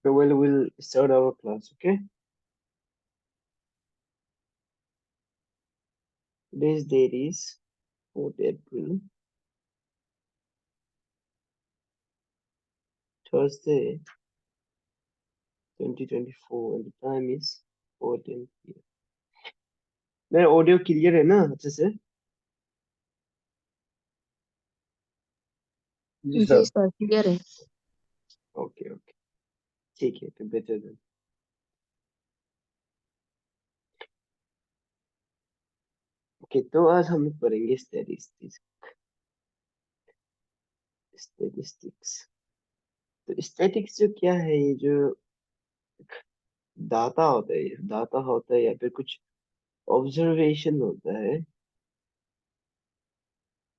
So we'll start our class, okay? Today's date is 4th April, Thursday, 2024, and the time is 4:10 p.m. मेरा audio clear है ना अच्छे से? जी जी sir. Sir clear है। Okay okay, ठीक है, तो बेटर देन। ओके, तो आज हम लोग पढ़ेंगे स्टैटिस्टिक्स। तो स्टैटिक्स जो क्या है, ये जो डाटा होता है या फिर कुछ ऑब्जर्वेशन होता है।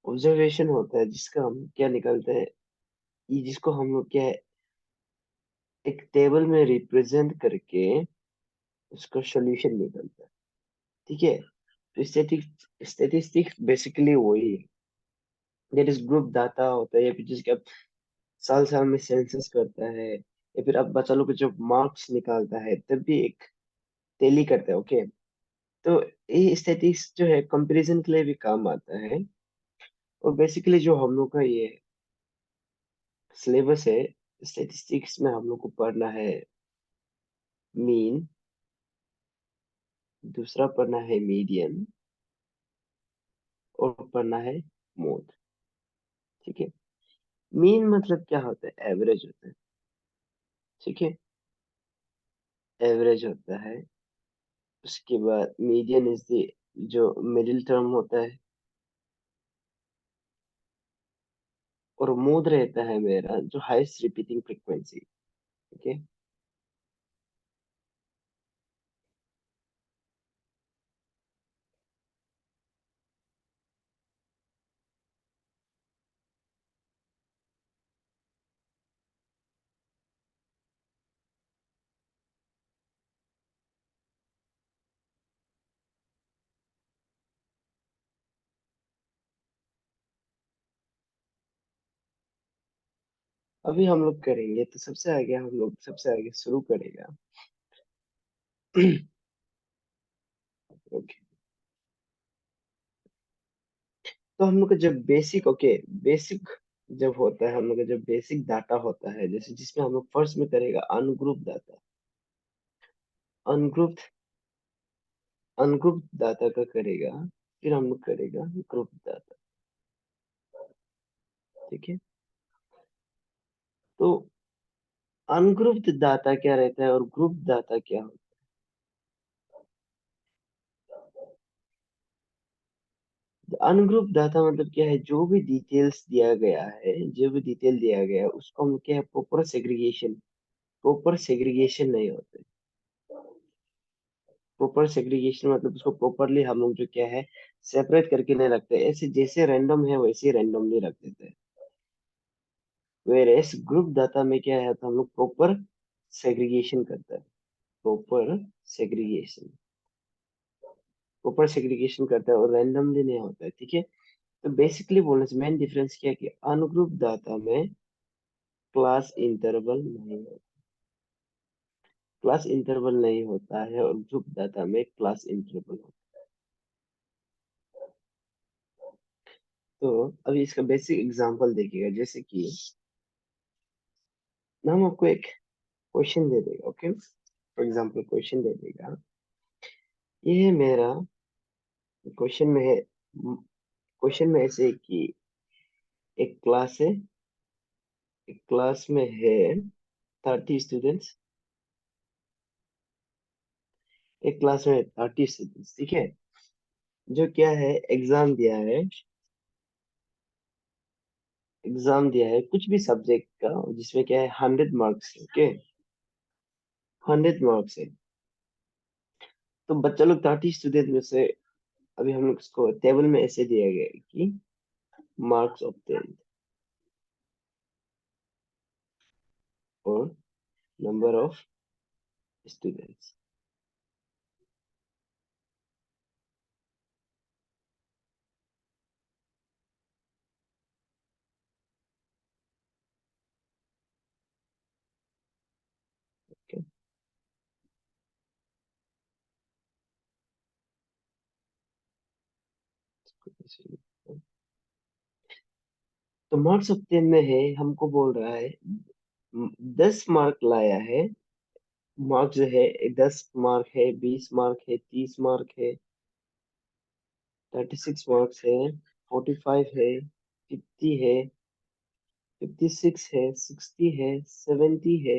ऑब्जर्वेशन होता है जिसका हम क्या निकालते हैं, ये जिसको हम लोग क्या है, एक टेबल में रिप्रेजेंट करके उसका सॉल्यूशन निकलता है। ठीक है, तो स्टैटिस्टिक्स बेसिकली वही है। दैट इज ग्रुप डाटा होता है, या फिर जिसके आप साल साल में सेंसस करता है, या फिर आप बच्चा लोग को जब मार्क्स निकालता है तब भी एक टैली करता है। ओके, तो ये स्टैटिस्टिक्स जो है कंपैरिजन के लिए भी काम आता है। और बेसिकली जो हम लोग का ये सिलेबस है, स्टैटिस्टिक्स में हम लोग को पढ़ना है मीन, दूसरा पढ़ना है मीडियन, और पढ़ना है मोड। ठीक है, मीन मतलब क्या होता है, एवरेज होता है। ठीक है, एवरेज होता है। उसके बाद मीडियन इज द जो मिडिल टर्म होता है, और मोड रहता है मेरा जो हाईएस्ट रिपीटिंग फ्रीक्वेंसी। ठीक है, अभी हम लोग करेंगे, तो सबसे आगे शुरू करेगा। ओके, तो हम लोग का जब बेसिक जब होता है, हम लोग का जब बेसिक डाटा होता है, जैसे जिसमें हम लोग फर्स्ट में करेगा ungroup data. Ungroup ungroup data का करेगा, फिर हम लोग करेगा ग्रुप डाटा। ठीक है, तो अनग्रुप्ड डाटा क्या रहता है और ग्रुप डाटा क्या होता है? अनग्रुप डाटा मतलब क्या है, जो भी डिटेल दिया गया है उसको हम क्या है, प्रॉपर सेग्रीगेशन नहीं होते। प्रॉपर सेग्रीगेशन मतलब उसको प्रॉपरली हम लोग जो क्या है, सेपरेट करके नहीं रखते, ऐसे जैसे रैंडम है वैसे रैंडमली रख देते हैं। वेरएस ग्रुप डाटा में क्या है, तो हम लोग प्रॉपर सेग्रीगेशन करते हैं। प्रॉपर सेग्रीगेशन प्रॉपर सेग्रीगेशन करता है और रैंडमली नहीं होता है। ठीक है, तो बेसिकली बोलने से मेन डिफरेंस क्या है कि अनग्रुप डाटा में क्लास इंटरवल नहीं होता है, और ग्रुप डाटा में क्लास इंटरवल होता है। तो अभी इसका बेसिक एग्जांपल देखिएगा, जैसे कि ना हम आपको एक क्वेश्चन दे देगा। ओके, फॉर एग्जांपल क्वेश्चन दे देगा, ये है मेरा क्वेश्चन में है। क्वेश्चन में ऐसे है कि एक क्लास है, एक क्लास में है 30 स्टूडेंट्स, एक क्लास में 30 स्टूडेंट्स। ठीक है, जो क्या है, एग्जाम दिया है कुछ भी सब्जेक्ट का, जिसमें क्या है 100 मार्क्स। ओके, 100 मार्क्स है। तो बच्चा लोग 30 स्टूडेंट में से, अभी हम लोग इसको टेबल में ऐसे दिया गया है कि मार्क्स ऑब्टेन और नंबर ऑफ स्टूडेंट्स। तो मार्क्स ऑफ 10 में है, हमको बोल रहा है 10 मार्क लाया है। मार्क्स जो है 10 मार्क है, 20 मार्क है, 30 मार्क है, 36 मार्क्स है, 45 है, 50 है, 56 है, 60 है, 70 है,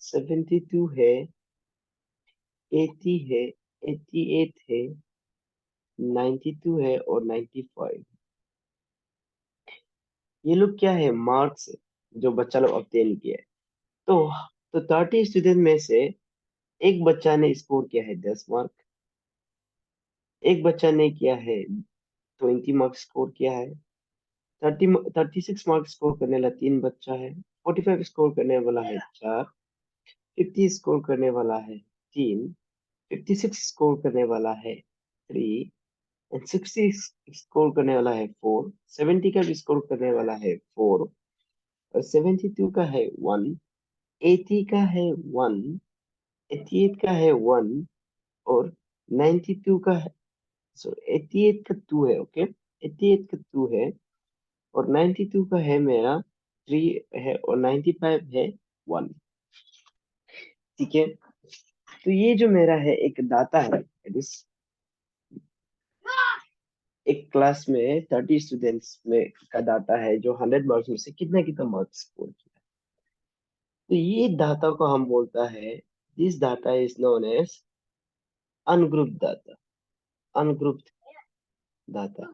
72 है, 80 है, 88 है, 92 है और 95। ये लोग क्या है, मार्क्स जो बच्चा लोग ऑब्टेन किया है। तो 30 स्टूडेंट में से एक बच्चा ने स्कोर किया है 10 मार्क, एक बच्चा ने किया है 20 मार्क स्कोर किया है, 36 मार्क स्कोर करने वाला 3 बच्चा है, 45 स्कोर करने वाला है 4, 50 स्कोर करने वाला है 3, 56 स्कोर करने वाला है 3 एंड 60 स्कोर करने वाला है 4, 70 का भी स्कोर करने वाला है 4 और 72 का है 1, 80 का है 1, 88 का है 1 और 92 का है, सो 88 का 2 है, ओके, 88 का 2 है और 92 का है मेरा 3 है और 95 है 1। ठीक है, तो ये जो मेरा है एक डाटा है, एक क्लास में 30 स्टूडेंट्स में का डाटा है जो 100 मार्क्स में से कितना कितना मार्क्स स्कोर किया। तो ये डाटा को हम बोलता है, this data is known as ungroup data, ungrouped data.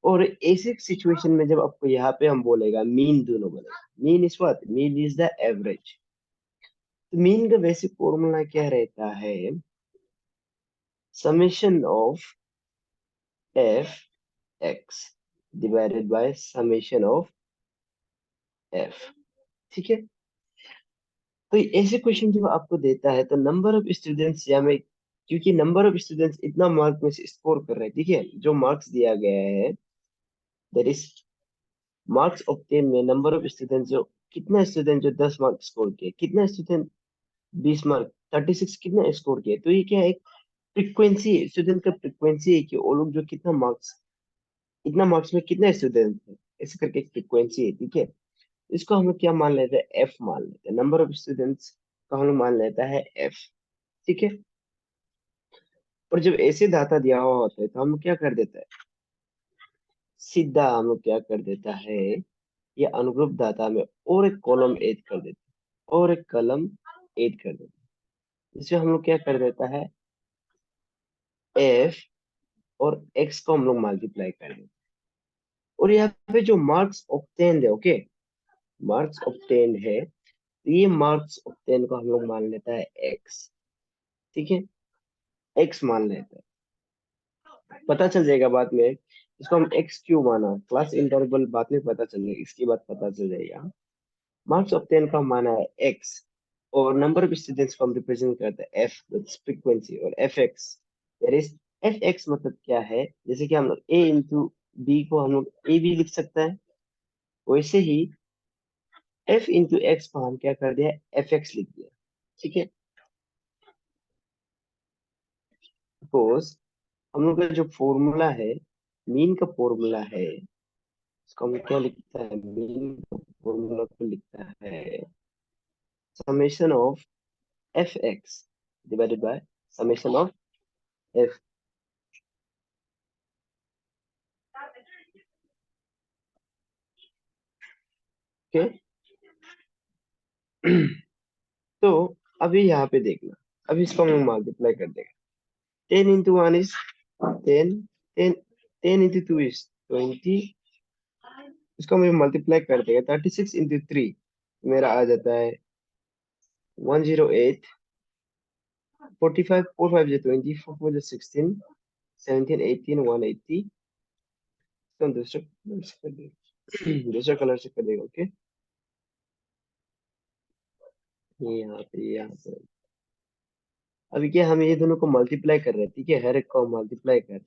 और ऐसे सिचुएशन में जब आपको यहाँ पे हम बोलेगा मीन, दोनों बोलेगा mean is what, mean is the average. तो मीन का बेसिक फॉर्मूला क्या रहता है, summation of f x divided by summation of f. ठीक है, तो ऐसे क्वेश्चन जब आपको देता है तो नंबर ऑफ स्टूडेंट्स या में, क्योंकि नंबर ऑफ स्टूडेंट्स इतना मार्क में से स्कोर कर रहे हैं, ठीक है, जो मार्क्स दिया गया है दैट इज मार्क्स ऑब्टेन में नंबर ऑफ स्टूडेंट जो, कितना स्टूडेंट जो 10 मार्क स्कोर किए, कितना स्टूडेंट 20 मार्क, 36 कितना स्कोर किए। तो ये क्या है, एक फ्रीक्वेंसी है, स्टूडेंट का फ्रीक्वेंसी है कि वो लोग जो कितना मार्क्स, इतना मार्क्स में कितना स्टूडेंट है, ऐसे करके एक फ्रीक्वेंसी है। ठीक है, इसको हम लोग क्या मान लेते हैं, एफ मान लेते हैं, नंबर ऑफ स्टूडेंट्स का हम लोग मान लेता है एफ। ठीक है, और जब ऐसे डाटा दिया हुआ होता है तो हम लोग क्या कर देता है, सीधा हम लोग क्या कर देता है, ये अनुग्रुप डाटा में और एक कॉलम ऐड कर देता है, और एक कॉलम ऐड कर देता है। इसमें हम लोग क्या कर देता है, एफ और एक्स को हम लोग मल्टीप्लाई कर देते हैं, और यहाँ पे जो मार्क्स ऑब्टेन्ड है, ओके, मार्क्स ऑब्टेन्ड है, तो ये मार्क्स ऑब्टेन को हम लोग मान लेता है एक्स। ठीक है, एक्स मान लेता है, पता चल जाएगा बाद में इसको हम एक्स क्यों माना, क्लास इंटरवल बाद में पता चल जाएगा, इसके बाद पता चल जाएगा। मार्क्स ऑफ 10 का माना है एक्स और नंबर ऑफ स्टूडेंट्स को हम रिप्रेजेंट करते हैं एफ, फ्रीक्वेंसी, और F x that is, F x मतलब क्या है, जैसे कि हम लोग ए इंटू बी को हम लोग ए बी लिख सकते हैं, वैसे ही एफ इंटू एक्स को हम क्या कर दिया, एफ एक्स लिख दिया। ठीक है, सपोज हम लोग का जो फॉर्मूला है, मीन का फॉर्मूला है, इसको हम क्या लिखता है, मीन का फॉर्मूला को लिखता है summation of f x divided by summation of F. Okay, तो अभी यहाँ पे देखना, अभी इसको हम मल्टीप्लाई कर देंगे, 10 into 1 इज 10, 10, 10 into 2 इज 20, इसको हम मल्टीप्लाई कर देंगे, 36 into 3 मेरा आ जाता है 108, 45, 4 5 जो 20, 4 4 जो 16, 17 18 180। इसको हम दूसरे कलर से कर देंगे, दूसरा कलर से कर देंगे, ओके, ये यहाँ पे, ये यहाँ पे। अभी क्या हम ये दोनों को मल्टीप्लाई कर रहे हैं, ठीक है, हर एक को मल्टीप्लाई कर रहे हैं।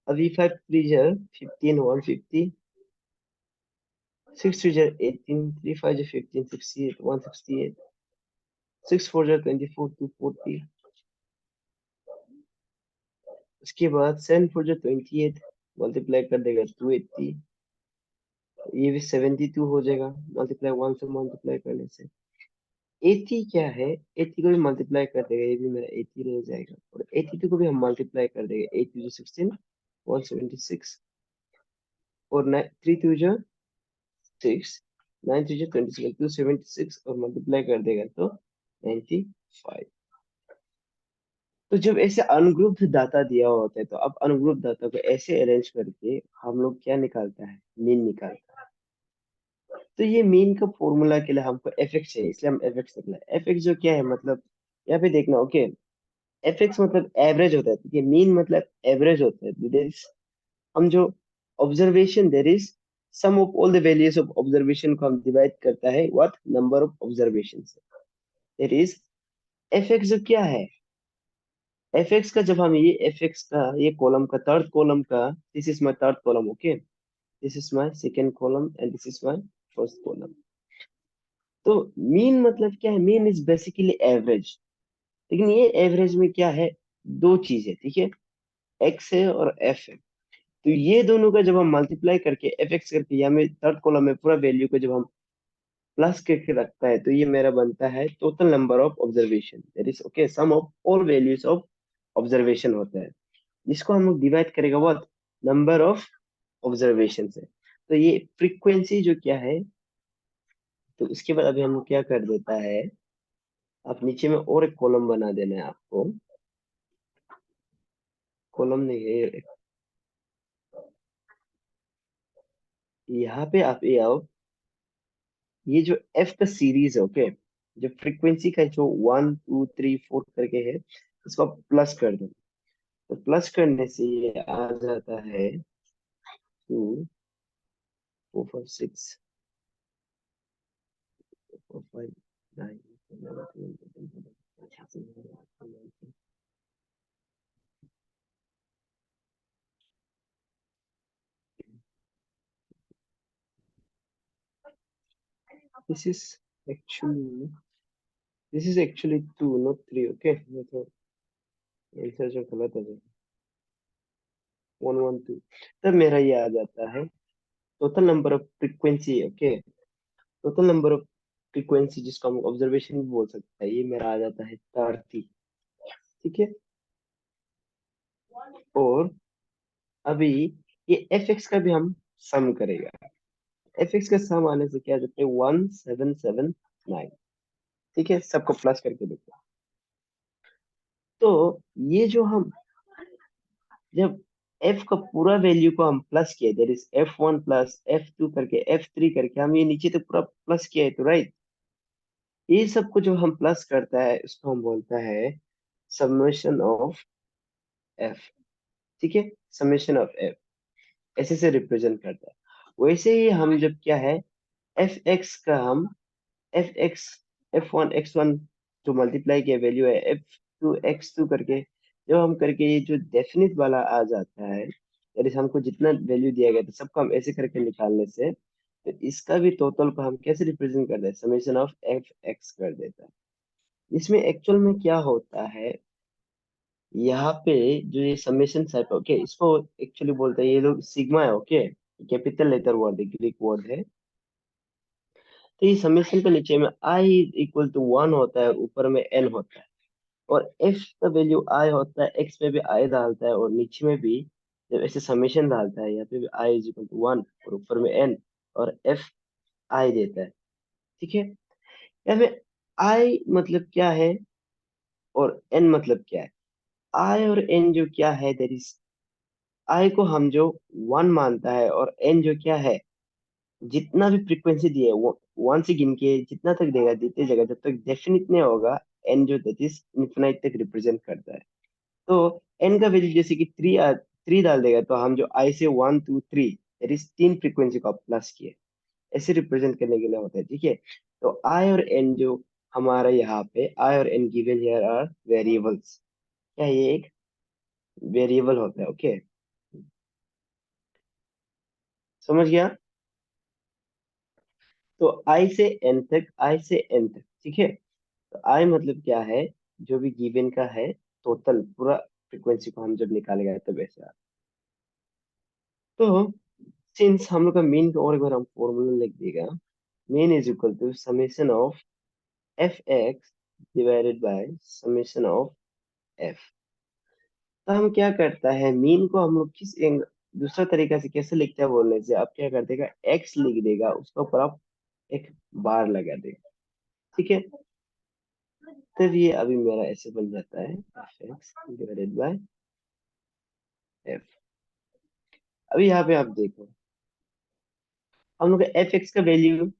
अभी 5 3 जो 15 150, 6 3 जो 18, 3 5 जो 15 68 168, 6 4 जो 24 240, उसके बाद 7 4 जो 28 मल्टीप्लाई कर देगा 280, ये भी 72 हो जाएगा मल्टीप्लाई 1 से मल्टीप्लाई करने से। 80 क्या है, 80 को भी मल्टीप्लाई कर देगा, ये भी मेरा 80 रह जाएगा, और 82 को भी हम मल्टीप्लाई कर देंगे, 8 2 16 176, और 3 2 जो 6, 9 3 जो 27 276, और मल्टीप्लाई कर देगा तो 95। तो जब ऐसे अनग्रुप्ड डाटा दिया होता है, तो अब अनग्रुप्ड डाटा को ऐसे अरेंज करके हम लोग क्या निकालता है, मीन निकालता है। तो ये मीन का फॉर्मूला के लिए हमको एफ एक्स चाहिए, इसलिए हम एफ एक्स निकला। एफ एक्स जो क्या है, मतलब यहाँ पे देखना, ओके। एफ एक्स मतलब एवरेज होता है, ठीक है। मीन मतलब एवरेज होता है। There is- हम जो observation, there is sum of all the values of observation को हम डिवाइड करता है व्हाट, नंबर ऑफ ऑब्जर्वेशन से। देर इज एफ एक्स जो क्या है, एफ एक्स का जब हम ये एफ एक्स का ये कॉलम का थर्ड कॉलम का, this is my third column, okay, this is my second column and this is my first column. तो मीन मतलब क्या है, मीन इज बेसिकली एवरेज। लेकिन ये एवरेज में क्या है, दो चीज है, ठीक है। एक्स है और एफ है। तो ये दोनों का जब हम मल्टीप्लाई करके एफ एक्स करके, या में थर्ड कॉलम में पूरा वैल्यू को जब हम प्लस करके रखता है, तो ये मेरा बनता है total number of observation, that is okay, sum of all values of observation होता है, जिसको हम लोग डिवाइड करेगा बहुत, नंबर ऑफ ऑब्जर्वेशन से। तो ये फ्रीक्वेंसी जो क्या है, तो उसके बाद अभी हम लोग क्या कर देता है, आप नीचे में और एक कॉलम बना देना है आपको। कॉलम नहीं है, यहाँ पे आप ये आओ, ये जो एफ का सीरीज है, ओके, जो फ्रीक्वेंसी का जो 1 2 3 4 करके है, इसको आप प्लस कर दो। तो प्लस करने से ये आ जाता है 2 4 6 4 5 9 this is actually this is actually 2 not 3, okay, ये तो आंसर जो गलत हो जाएगा, 1 1 2। तब मेरा ये आ जाता है total number of frequency, okay, total number of frequency, जिसको हम ऑब्जर्वेशन भी बोल सकते हैं, ये मेरा आ जाता है 30, ठीक है। और अभी ये एफ एक्स का भी हम सम करेगा। एफ एक्स का सम आने से क्या आ जाता है, 1779, ठीक है, सबको प्लस करके देखो। तो ये जो हम जब एफ का पूरा वैल्यू को हम प्लस किए, that is F1 plus F2 करके F3 करके हम ये नीचे तक पूरा प्लस किया है, तो राइट, ये सब को जो हम प्लस करता है, इसको हम बोलता है समेशन ऑफ एफ, ठीक है, समेशन ऑफ एफ, ऐसे से रिप्रेजेंट करता है। वैसे ही हम जब क्या है, एफ एक्स का हम एफ एक्स, F1 X1 जो मल्टीप्लाई किया वैल्यू है F2 X2 करके, जब हम करके ये जो डेफिनिट वाला आ जाता है, यानी हमको जितना वैल्यू दिया गया था सबको हम ऐसे करके निकालने से, तो इसका भी टोटल को हम कैसे रिप्रेजेंट करते हैं, समेशन ऑफ एफ एक्स कर देता है। इसमें एक्चुअल में क्या होता है, यहाँ पे जो ये समेशन टाइप, ओके, इसको एक्चुअली बोलते हैं ये लोग सिग्मा है, ओके, कैपिटल लेटर वर्ड है, ग्रीक वर्ड है। तो ये समेशन के नीचे में आई इक्वल टू 1 होता है और ऊपर में एन होता है, और एफ का वैल्यू आई होता है, एक्स में भी आई डालता है, और नीचे में भी जब ऐसे समेशन डालता है, यहाँ पे भी आई इज इक्वल टू 1 और ऊपर में एन, और एफ आई देता है, ठीक है। यहाँ पे आई मतलब क्या है और एन मतलब क्या है, आई और एन जो क्या है, दैट इज आई को हम जो 1 मानता है, और एन जो क्या है, जितना भी फ्रीक्वेंसी दी है वो 1 से गिन के जितना तक देगा, देते जाएगा जब तक डेफिनिट नहीं होगा, एन जो दैट इज इन्फिनाइट तक रिप्रेजेंट करता है। तो एन का वैल्यू जैसे कि 3 डाल देगा, तो हम जो आई से 1 2 3, दैट इज 3 फ्रीक्वेंसी को आप प्लस किए, ऐसे रिप्रेजेंट करने के लिए होता है, ठीक है। तो आई और एन जो हमारा यहाँ पे आई और n given here are variables, क्या ये एक वेरिएबल होता है, ओके, समझ गया। तो आई से एन तक, आई से एन तक, ठीक है। तो आई मतलब क्या है, जो भी गिवन का है टोटल पूरा फ्रीक्वेंसी को हम जब निकालेगा तब ऐसे आता है। तो सिंस हम लोग का मीन का और एक बार हम फॉर्मूला लिख देगा, mean is equal to summation of f x divided by summation of F. तो हम क्या करता है, मीन को हम लोग दूसरा तरीका से कैसे लिखते हैं बोलने से, आप क्या कर देगा, एक्स लिख देगा, उसके ऊपर आप एक बार लगा देगा। ठीक है, तब ये अभी मेरा ऐसे बन जाता है F x divided bye F. अभी यहाँ पे आप देखो, हम लोग का एफ एक्स का वैल्यू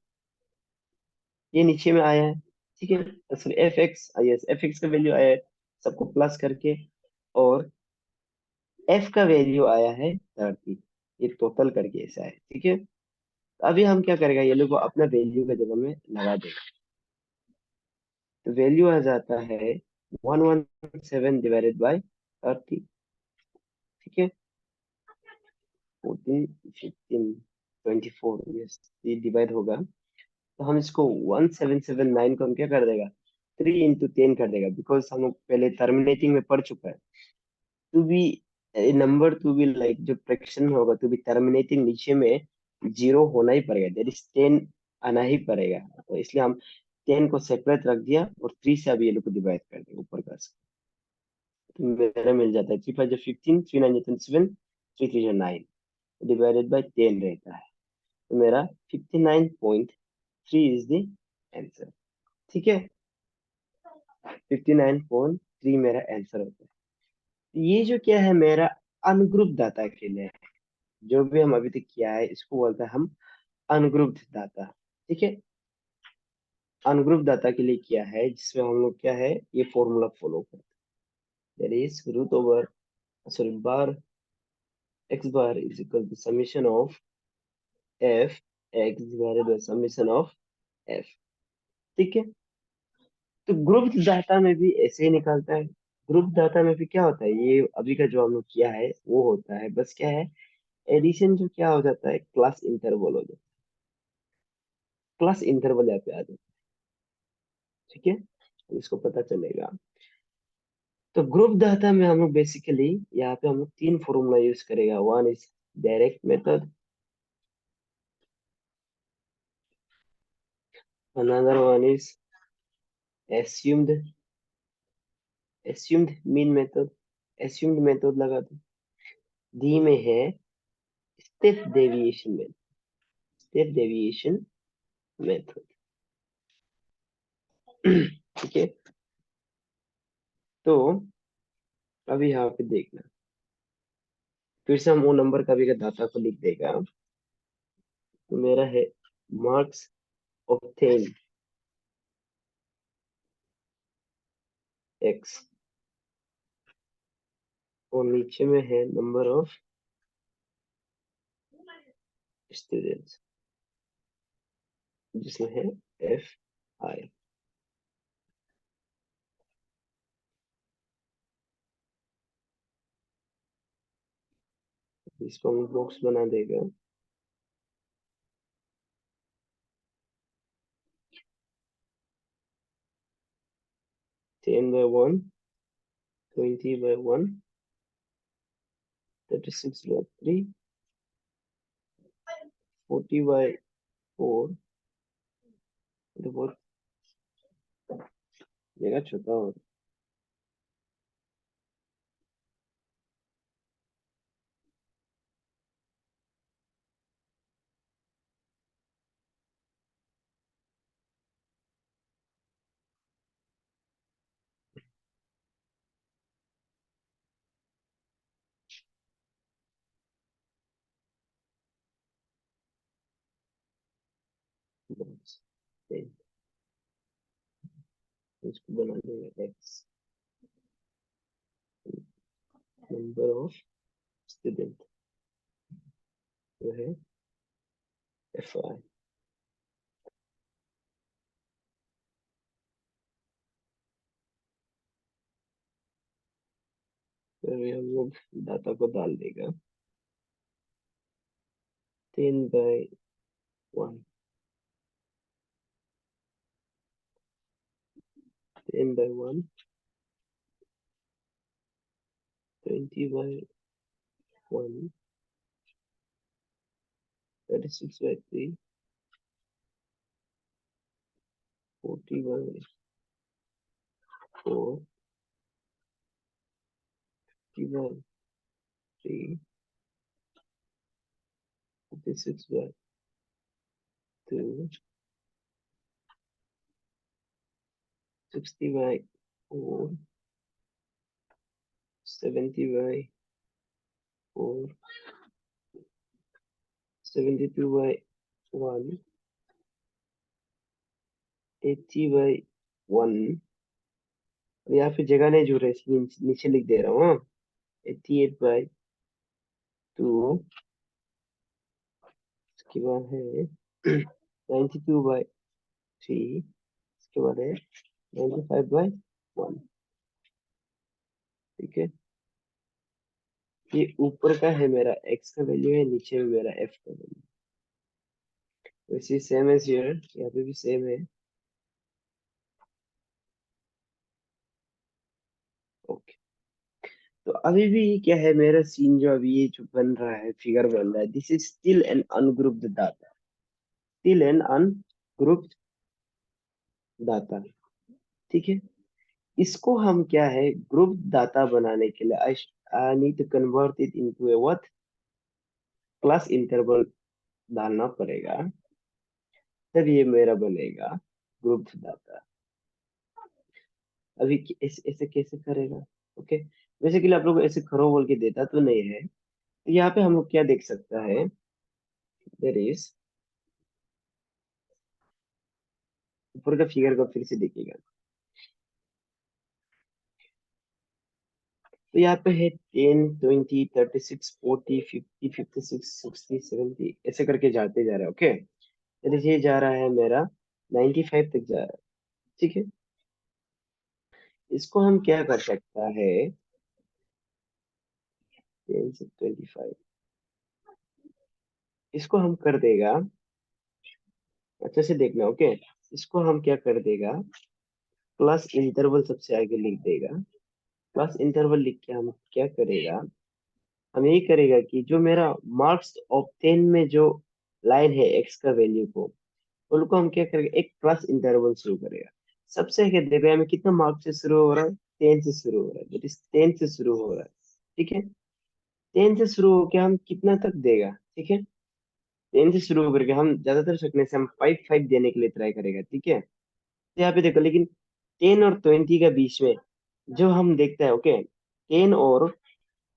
ये नीचे में आया है। ठीक है, sorry F x, yes F x का वैल्यू आया है सबको प्लस करके, और एफ का वैल्यू आया है 30। ये टोटल करके ऐसा है। ठीक है, तो अभी हम क्या करेगा, ये लोग को अपना वैल्यू का जगह में लगा देगा। तो वैल्यू आ जाता है 117 डिवाइडेड बाई 30। ठीक है, 14 15 24, यस, ये डिवाइड होगा। तो हम इसको 1779 को हम क्या कर देगा, 3 into 10 कर देगा, बिकॉज हम लोग पहले टर्मिनेटिंग में पढ़ चुका है। To be a number, to be like जो फ्रैक्शन होगा, टू बी टर्मिनेटिंग नीचे में जीरो होना ही पड़ेगा, दैट इज 10 आना ही पड़ेगा। तो इसलिए हम 10 को सेपरेट रख दिया और 3 से अभी ये लोग को डिवाइड कर दिया ऊपर का। तो मेरा मिल जाता है 3 5 15, 3 9 7, 3 3 9, डिवाइडेड बाई 10 रहता है। तो मेरा 59.3 इज द आंसर। ठीक है, 59.3 मेरा आंसर होता है। ये जो क्या है मेरा अनग्रुप डाटा के लिए है। जो भी हम अभी तक किया है इसको बोलते हैं हम अनग्रुप्ड डाटा। ठीक है, अनग्रुप डाटा के लिए किया है, जिसमें हम लोग क्या है, ये फॉर्मूला फॉलो करते हैं, that is root over, sorry bar, x bar is equal to summation of f x divided by summation of f. ठीक है, तो ग्रुप डाटा में भी ऐसे ही निकलता है। ग्रुप डाटा में भी क्या होता है, ये अभी का जो हम लोग किया है वो होता है, बस क्या है, एडिशन जो क्या हो जाता है, क्लास इंटरवल हो जाता है, क्लास इंटरवल यहाँ पे आ जाता है। ठीक है, तो इसको पता चलेगा। तो ग्रुप डाटा में हम लोग बेसिकली यहाँ पे हम लोग तीन फॉर्मूला यूज करेगा, one is direct method, another one is assumed, assumed mean method, assumed method लगा दो। डी में है step deviation method, step deviation method. ठीक है, तो अभी यहाँ पे देखना, फिर से हम वो नंबर का भी डाटा को लिख देगा। तो मेरा है मार्क्स ऑफ 10 एक्स, और नीचे में है नंबर ऑफ स्टूडेंट्स, जिसमें है एफ आई। इसको हम बॉक्स बना देगा। 10 by 1, 20 by 1, 36 by 3, 40 by 4। तो बहुत जगह छोटा हो। बॉक्स इसको बना देगा एक्स, नंबर ऑफ स्टूडेंट जो है एफ आई। तो अभी हम लोग डाटा को डाल देगा। 10 by 1, 10 by 1, 20/1, 36/3, 40/4, 50/3, 56/2, 60/4, 70/4, 72/1, 80/1। यहाँ पे जगह नहीं जुड़ रही, इसलिए नीचे लिख दे रहा हूँ, हाँ। 88/2, इसके बाद है 92/3, इसके बाद है 95/1। ठीक है, ये ऊपर का है मेरा एक्स का वैल्यू है, नीचे में मेरा एफ का वैल्यू। वैसे सेम एज हियर, यहाँ पे भी सेम है। ओके, तो अभी भी क्या है मेरा सीन, जो अभी ये जो बन रहा है, फिगर बन रहा है, this is still an ungrouped data, still an ungrouped data. ठीक है, इसको हम क्या है, ग्रुप डाटा बनाने के लिए I need to convert it into a what, class interval डालना पड़ेगा, तब ये मेरा बनेगा ग्रुप डाटा। अभी ऐसे ऐसे कैसे करेगा? ओके, बेसिकली आप लोग ऐसे करो बोल के देता तो नहीं है। तो यहाँ पे हम लोग क्या देख सकता है, देर इज, ऊपर का फिगर को फिर से देखिएगा। तो यहाँ पे है 10, 20, 36, 40, 50, 56, 60, 70, ऐसे करके जाते जा रहा है। ओके, ये जा रहा है मेरा 95 तक जा रहा है। ठीक है, इसको हम क्या कर सकता है, 10 से 25, इसको हम कर देगा, अच्छे से देखना। ओके, इसको हम क्या कर देगा, प्लस इंटरवल सबसे आगे लिख देगा। प्लस इंटरवल लिख के हम क्या करेगा, हम यही करेगा कि जो मेरा मार्क्स ऑफ 10 में जो लाइन है एक्स का वैल्यू को, उनको हम क्या करेंगे, एक प्लस इंटरवल शुरू करेगा। सबसे आगे देखो हमें कितना मार्क्स से शुरू हो रहा है, 10 से शुरू हो रहा है, दैट इज 10 से शुरू हो रहा है। ठीक है, 10 से शुरू होकर हम कितना तक देगा, ठीक है, 10 से शुरू होकर के हम ज्यादातर सकने से हम 5 देने के लिए ट्राई करेगा। ठीक है, तो यहाँ पे देखो, लेकिन 10 और 20 का बीच में जो हम देखते हैं, ओके, 10 और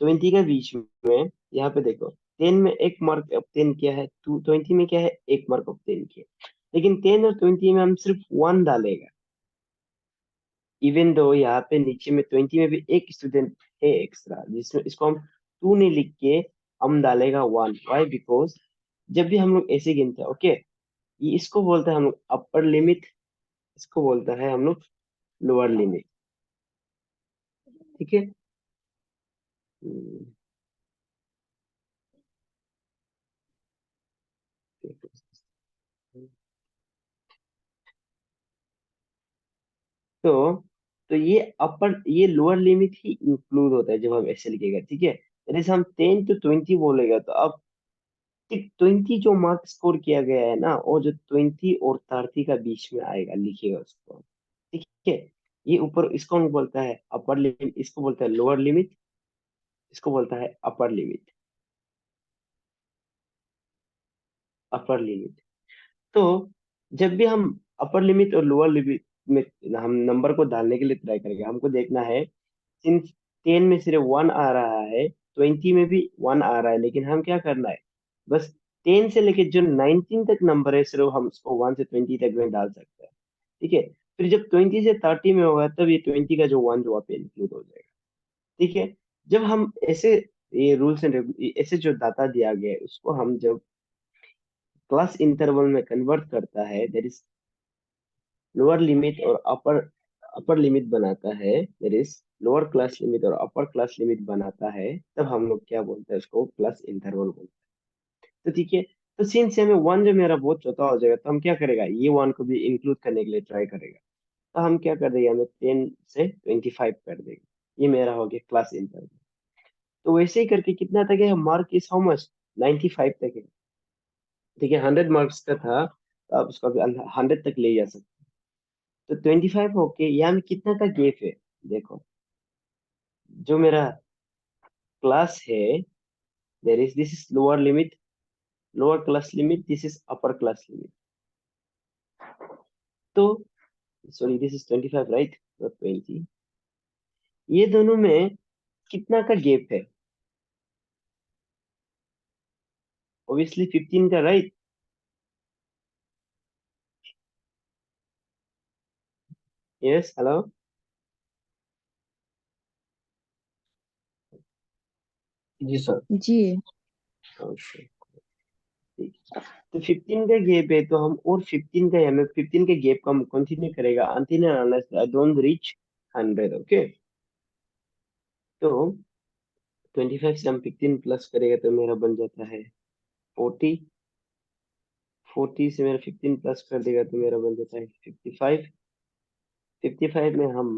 20 का बीच में, यहाँ पे देखो, 10 में एक मार्क ऑफ 10 क्या है, 20 में क्या है, एक मार्क ऑफ 10 क्या है। लेकिन 10 और 20 में हम सिर्फ 1 डालेगा, इवन दो यहाँ पे नीचे में 20 में भी एक स्टूडेंट है एक्स्ट्रा, जिसमें इसको हम 2 नहीं लिख के हम डालेगा 1। वाई? बिकॉज जब भी हम लोग ऐसे गिनते हैं, ओके, ये इसको बोलते हैं हम लोग अपर लिमिट, इसको बोलता है हम लोग लोअर लिमिट। ठीक है, हम्म, तो तो ये लोअर लिमिट ही इंक्लूड होता है जब हम ऐसे लिखेगा। ठीक है, जैसे हम 10 to 20 बोलेगा, तो अब ठीक 20 जो मार्क स्कोर किया गया है ना, वो जो 20 और 30 का बीच में आएगा, लिखिएगा उसको। ठीक है, ये ऊपर इसको हम बोलता है अपर लिमिट, इसको बोलता है लोअर लिमिट, इसको बोलता है अपर लिमिट, अपर लिमिट। तो जब भी हम अपर लिमिट और लोअर लिमिट में हम नंबर को डालने के लिए ट्राई करेंगे, हमको देखना है, सिंस 10 में सिर्फ 1 आ रहा है, 20 में भी 1 आ रहा है, लेकिन हम क्या करना है, बस 10 से लेके जो 19 तक नंबर है, सिर्फ हम उसको 1 से 20 तक में डाल सकते हैं। ठीक है, फिर जब 20 से 30 में होगा, तब ये 20 का जो 1 जो वहाँ पे इंक्लूड हो जाएगा। ठीक है, जब हम ऐसे, ये रूल्स एंड ऐसे जो डाटा दिया गया है, उसको हम जब क्लास इंटरवल में कन्वर्ट करता है, दैट इज लोअर लिमिट और अपर अपर लिमिट बनाता है, that is lower class limit और अपर क्लास लिमिट बनाता है, तब हम लोग क्या बोलते हैं, उसको प्लस इंटरवल बोलते हैं। तो ठीक है, तो सिंस हमें 1 जो मेरा बहुत छोटा हो जाएगा, तो हम क्या करेगा, ये 1 को भी इंक्लूड करने के लिए ट्राई करेगा। तो हम क्या कर देंगे, हमें 10 से 25 कर देंगे, ये मेरा हो गया क्लास इंटरवल। तो वैसे ही करके कितना तक है, मार्क इज हाउ मच, 95 तक है। ठीक है, 100 मार्क्स का था तो आप उसको 100 तक ले जा सकते। तो 25 होके यहाँ में कितना का गैप है, देखो। जो मेरा क्लास है, there is, this is lower limit, lower class limit, this is upper class limit. तो सॉरी, दिस इज 25 राइट, तो 20, ये दोनों में कितना का गैप है, ऑब्वियसली 15 का, राइट। Yes, hello. जी सर। जी। ओके, ठीक। तो 15 का गैप है, तो हम और 15 का, हमें 15 के गैप का हम कंटिन्यू करेगा until and unless I don't reach 100, okay. तो 25 से हम 15 प्लस करेगा तो मेरा बन जाता है 40। 40 से मेरा 15 प्लस कर देगा तो मेरा बन जाता है 55। 55 में हम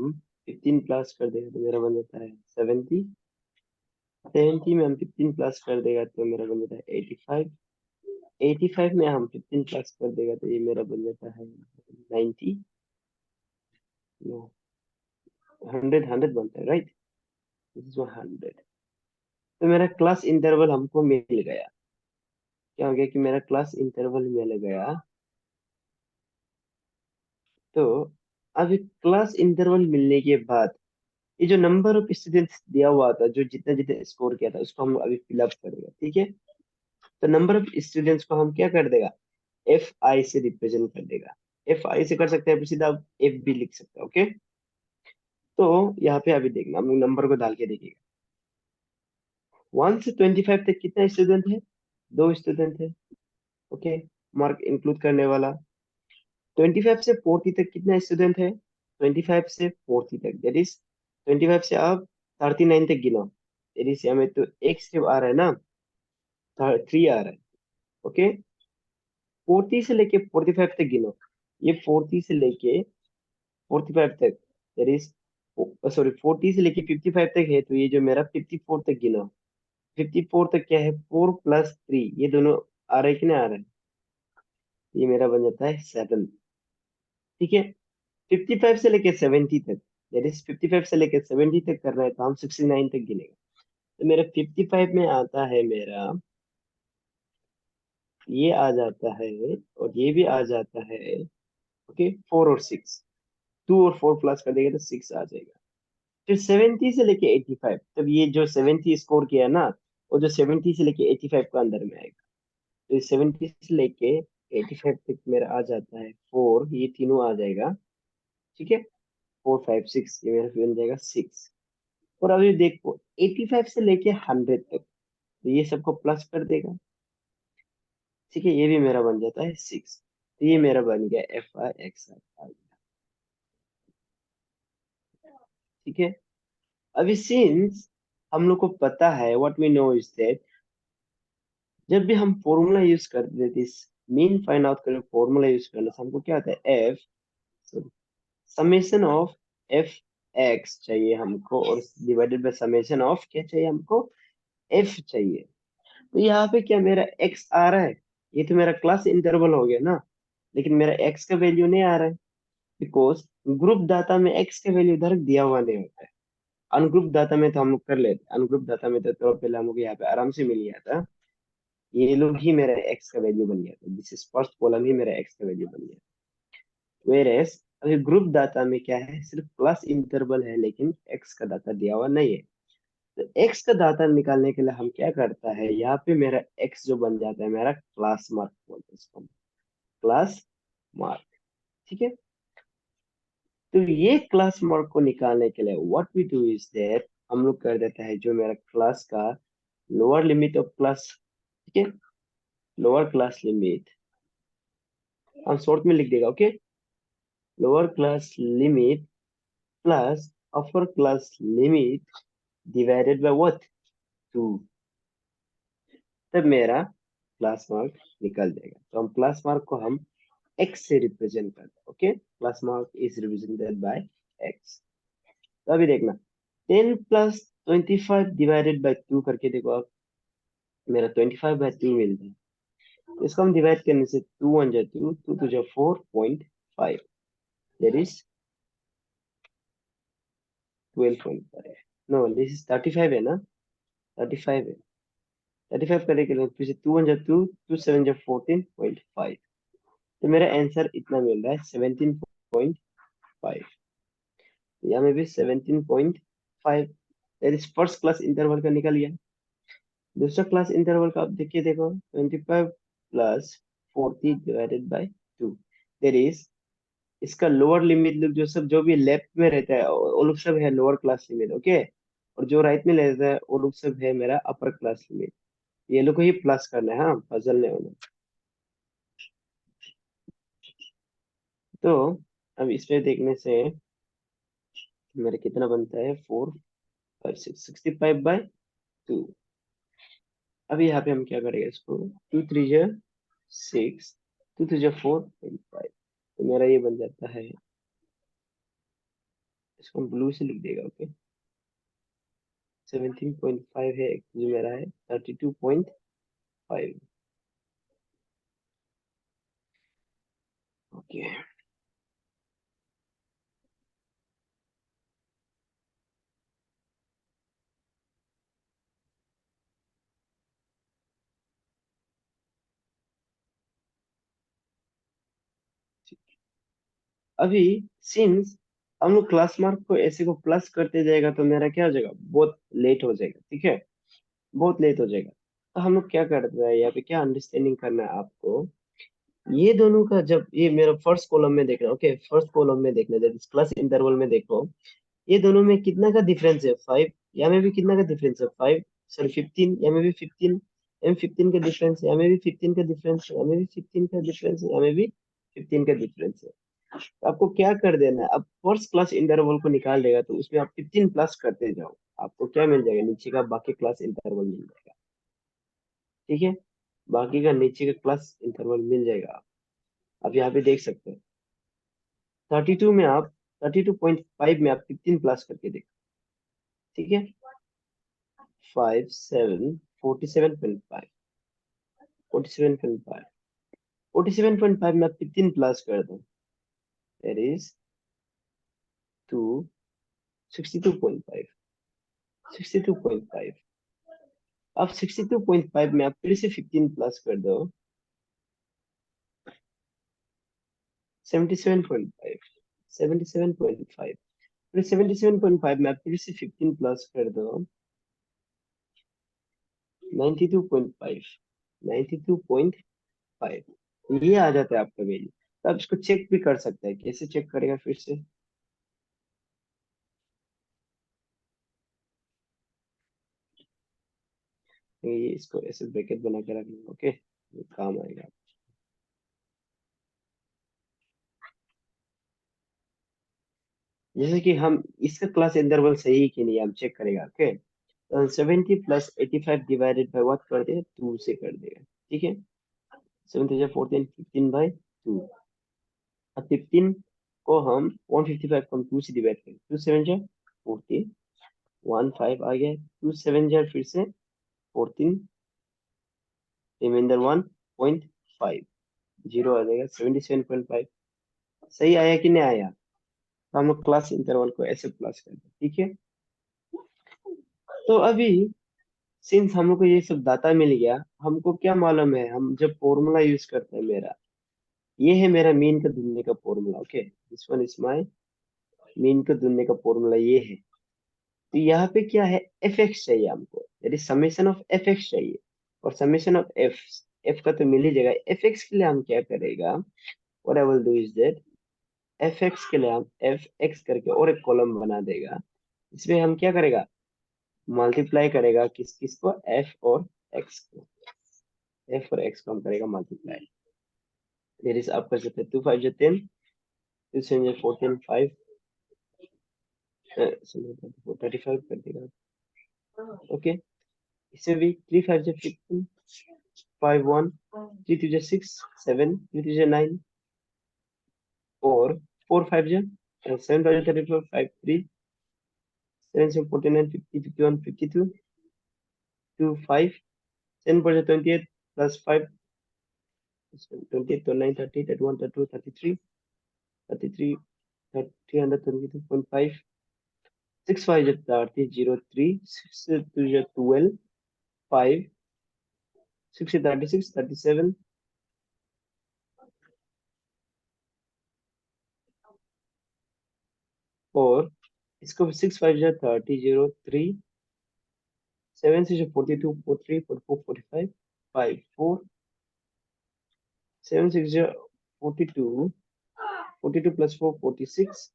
15 प्लस कर देगा तो मेरा बन जाता है 70। 70 में हम 15 प्लस कर देगा तो मेरा बन जाता है 85। 85 में हम 15 प्लस कर देगा तो ये मेरा बन जाता है 90। नो, 100, 100 बनता है, राइट। This is 100। तो मेरा क्लास इंटरवल हमको मिल गया। क्या हो गया कि मेरा क्लास इंटरवल मिल गया। तो अभी क्लास इंटरवल मिलने के बाद ये जो नंबर ऑफ स्टूडेंट्स दिया हुआ था, जो जितना जितना स्कोर किया था, उसको हम अभी फिलअप करेंगे, ठीक है। तो नंबर ऑफ स्टूडेंट्स को हम क्या कर देगा, एफ आई से रिप्रेजेंट कर देगा। एफ आई से कर सकते हैं, फिर सीधा आप एफ भी लिख सकते हैं, ओके। तो यहाँ पे अभी देखना, हम नंबर को डाल के देखिएगा। 1 से 25 तक कितना स्टूडेंट है, दो स्टूडेंट है, ओके, मार्क इंक्लूड करने वाला। 25 से 40 तक कितना स्टूडेंट है, 25 से 40 तक, दैट इज 25 से आप 39 तक गिनो। दैट इज हमें तो एक स्टेप आ रहा है ना, 3 आ रहा है, ओके। 40 से लेके 45 तक गिनो। ये 40 से लेके 45 तक, दैट इज, सॉरी, 40 से लेके 55 तक है, तो ये जो मेरा 54 तक गिनो। 54 तक क्या है, 4 + 3, ये दोनों आ रहे हैं कि नहीं आ रहे हैं, ये मेरा बन जाता है 7। ठीक है। 55 से लेके 70 तक, दैट इज 55 से लेके 70 तक करना है, तो हम 69 तक गिनेगा। तो मेरा 55 में आता है मेरा, ये आ जाता है, और ये भी आ जाता है, ओके, 4 और 6। 2 और 4 प्लस कर देगा तो 6 आ जाएगा। फिर 70 से लेके 85, तब ये जो 70 स्कोर किया ना, वो जो 70 से लेके 85 का अंदर में आएगा। तो 70 से लेके 85 तक मेरा आ जाता है 4, ये तीनों आ जाएगा, ठीक है। 4, 5, 6, ये मेरा फिर बन जाएगा 6। और अभी देखो 85 से लेके 100 तक, तो ये सबको प्लस कर देगा, ठीक है, ये भी मेरा बन जाता है 6। तो ये मेरा बन गया एफ आई एक्स आई, ठीक है। अभी सिंस हम लोग को पता है, what we know is that, जब भी हम फॉर्मूला यूज करते थे, मीन फाइंड आउट करें, फॉर्मूला यूज करने से हमको क्या आता है, f, summation of f x चाहिए हमको, और डिवाइडेड बाय समेशन ऑफ क्या चाहिए हमको, एफ चाहिए। तो यहाँ पे क्या मेरा एक्स आ रहा है, ये तो मेरा क्लास इंटरवल हो गया ना, लेकिन मेरा एक्स का वैल्यू नहीं आ रहा है, बिकॉज ग्रुप डाटा में एक्स का वैल्यू इधर दिया हुआ नहीं होता है। अनग्रुप डाटा में तो हम लोग कर लेते, अनग्रुप डाटा में तो पहले हम लोग यहाँ पे आराम से मिल गया था, ये लोग ही मेरा एक्स का वैल्यू बन गया था, दिस इज फर्स्ट कॉलम ही मेरा एक्स का वैल्यू बन गया। वेर अभी ग्रुप डाटा में क्या है, सिर्फ क्लास इंटरवल है, लेकिन एक्स का डाटा दिया हुआ नहीं है। तो एक्स का डाटा निकालने के लिए हम क्या करता है, यहाँ पे मेरा एक्स जो बन जाता है मेरा क्लास मार्क बोलते हैं इसको, क्लास मार्क, ठीक है। तो ये क्लास मार्क को निकालने के लिए what we do is that, हम लोग कर देता है जो मेरा क्लास का लोअर लिमिट ऑफ क्लास, ठीक है, लोअर क्लास लिमिट, हम शॉर्ट में लिख देगा, okay, lower class limit plus upper class limit divided by what, 2, तब मेरा क्लास मार्क निकल जाएगा। तो हम क्लास मार्क को हम एक्स से रिप्रेजेंट करते हैं, okay, class mark is represented by x. तो अभी देखना, 10 + 25 डिवाइडेड बाई 2 करके देखो आप, मेरा 25/2 मिलता है। तो इसको हम डिवाइड करने से 2 1 जा 2, 2 2 जा 4.5, that is 12.5। No, this is 35 है ना, 35 है। 35 करने के लिए फिर से 2 1 जा 2, 2 7 जा 14.5। तो मेरा आंसर इतना मिल रहा है 17.5। यहाँ में भी 17.5, that is first class interval का निकल गया। दूसरा क्लास इंटरवल का आप देखिए, देखो 25 plus 40 divided by 2, that is इसका लोअर लिमिट लोग जो सब जो भी लेफ्ट में रहता है वो लोग सब है लोअर क्लास लिमिट, ओके। और जो राइट में रहता है वो लोग सब है मेरा अपर क्लास लिमिट। ये लोग को ही प्लस करना है, हाँ, पजल नहीं होना। तो अब इसमें देखने से मेरा कितना बनता है, 4 5 6 65/2। अभी यहाँ पे हम क्या करेंगे, इसको 2 3 जा 6, 2 3 जा 4.5, तो मेरा ये बन जाता है, इसको हम ब्लू से लिख देगा, ओके। 17.5 है, जो मेरा है 32.5, ओके। अभी सिंस हम लोग क्लास मार्क को ऐसे को प्लस करते जाएगा तो मेरा क्या हो जाएगा, बहुत लेट हो जाएगा, ठीक है, बहुत लेट हो जाएगा। तो हम लोग क्या करते हैं, यहाँ पे क्या अंडरस्टैंडिंग करना है आपको, ये दोनों का जब ये मेरा फर्स्ट कॉलम में देखना, ओके, फर्स्ट कॉलम में देखना, जब क्लास इंटरवल में देखो, ये दोनों में कितना का डिफरेंस है, 5। यहाँ में भी कितना का डिफरेंस है, 5, सॉरी 15। यहाँ में भी 15, यहाँ में 15 का डिफरेंस है, यहाँ में भी 15 का डिफरेंस है, यहाँ में भी 15 का डिफरेंस है, यहाँ में भी 15 का डिफरेंस है। तो आपको क्या कर देना है, अब फर्स्ट क्लास इंटरवल को निकाल देगा तो उसमें आप 15 प्लस करते जाओ, आपको क्या मिल जाएगा, नीचे का बाकी क्लास इंटरवल मिल जाएगा, ठीक है। बाकी का नीचे का क्लास इंटरवल मिल जाएगा। आप यहाँ पे देख सकते हैं 32 में आप 32.5 में आप 15 प्लस करके देखो, ठीक है। 5 7 47.5, 47.5, 47.5 में आप 15 प्लस कर दो, दैट इज 2 62.5, 62.5। अब 62.5 में आप फिर से 15 प्लस कर दो, 77.5, 77.5। फिर 77.5 में आप फिर से 15 प्लस कर दो, 92.5, 92.5। ये आ जाता है आपका वैल्यू। तो आप इसको चेक भी कर सकते हैं, कैसे चेक करेगा फिर से, ये इसको ऐसे ब्रैकेट बना के रखना, ओके, ये काम आएगा। जैसे कि हम इसका क्लास इंटरवल सही है कि नहीं हम चेक करेगा, okay. 70 plus 85 divided by what कर देगा, 2 से कर देगा, ठीक है। 7 14 15 बाई 2। अब 15 को हम 155 को हम 2 से डिवाइड करें, 2 7 जा 14, 1 5 आ गया, 2 7 जा फिर से 14, रिमाइंडर 1.5, जीरो आ जाएगा 77.5। सही आया कि नहीं आया, तो हम लोग क्लास इंटरवल को ऐसे प्लस करते हैं, ठीक है। तो अभी सिंस हम लोग को ये सब डाटा मिल गया, हमको क्या मालूम है, हम जब फॉर्मूला यूज करते हैं, मेरा ये है मेरा मीन का ढूंढने का formula, okay, this one is my mean का ढूंढने का फॉर्मूला, ये है। तो यहाँ पे क्या है, एफ एक्स चाहिए हमको, यानी समेशन ऑफ एफ एक्स चाहिए, और समेशन ऑफ एफ, एफ का तो मिल ही जाएगा। एफ एक्स के लिए हम क्या करेगा, what I will do is that, F x के लिए हम एफ एक्स करके और एक कॉलम बना देगा, इसमें हम क्या करेगा, मल्टीप्लाई करेगा किस किस को, एफ और एक्स को, एफ और एक्स को हम करेगा मल्टीप्लाई। देयर इज आप कर सकते हैं 2 5 जो 10, 2 7 जो 14 5, 35 कर देगा, ओके। इसमें भी 3 5 जो 15, 5 1, 3 2 जो 6 7, 3 2 जो 9, और 4 5 जो 7 5 जो 34, 5 3 7 से 49, 50, 51, 52, 2, 5, 10 पर 28 plus 5, 28, 29, 30, 31, 32, 33, 33, 322.5, 6, 5 is 30, 0, 3, 6, 2 is 12, 5, 6 is 36, 37, और इसको 6, 5 is 30, 0, 3, 7, 6 is 42, 43, 44, 45, 5, 4, 7, 6 is 42, 42 plus 4, 46,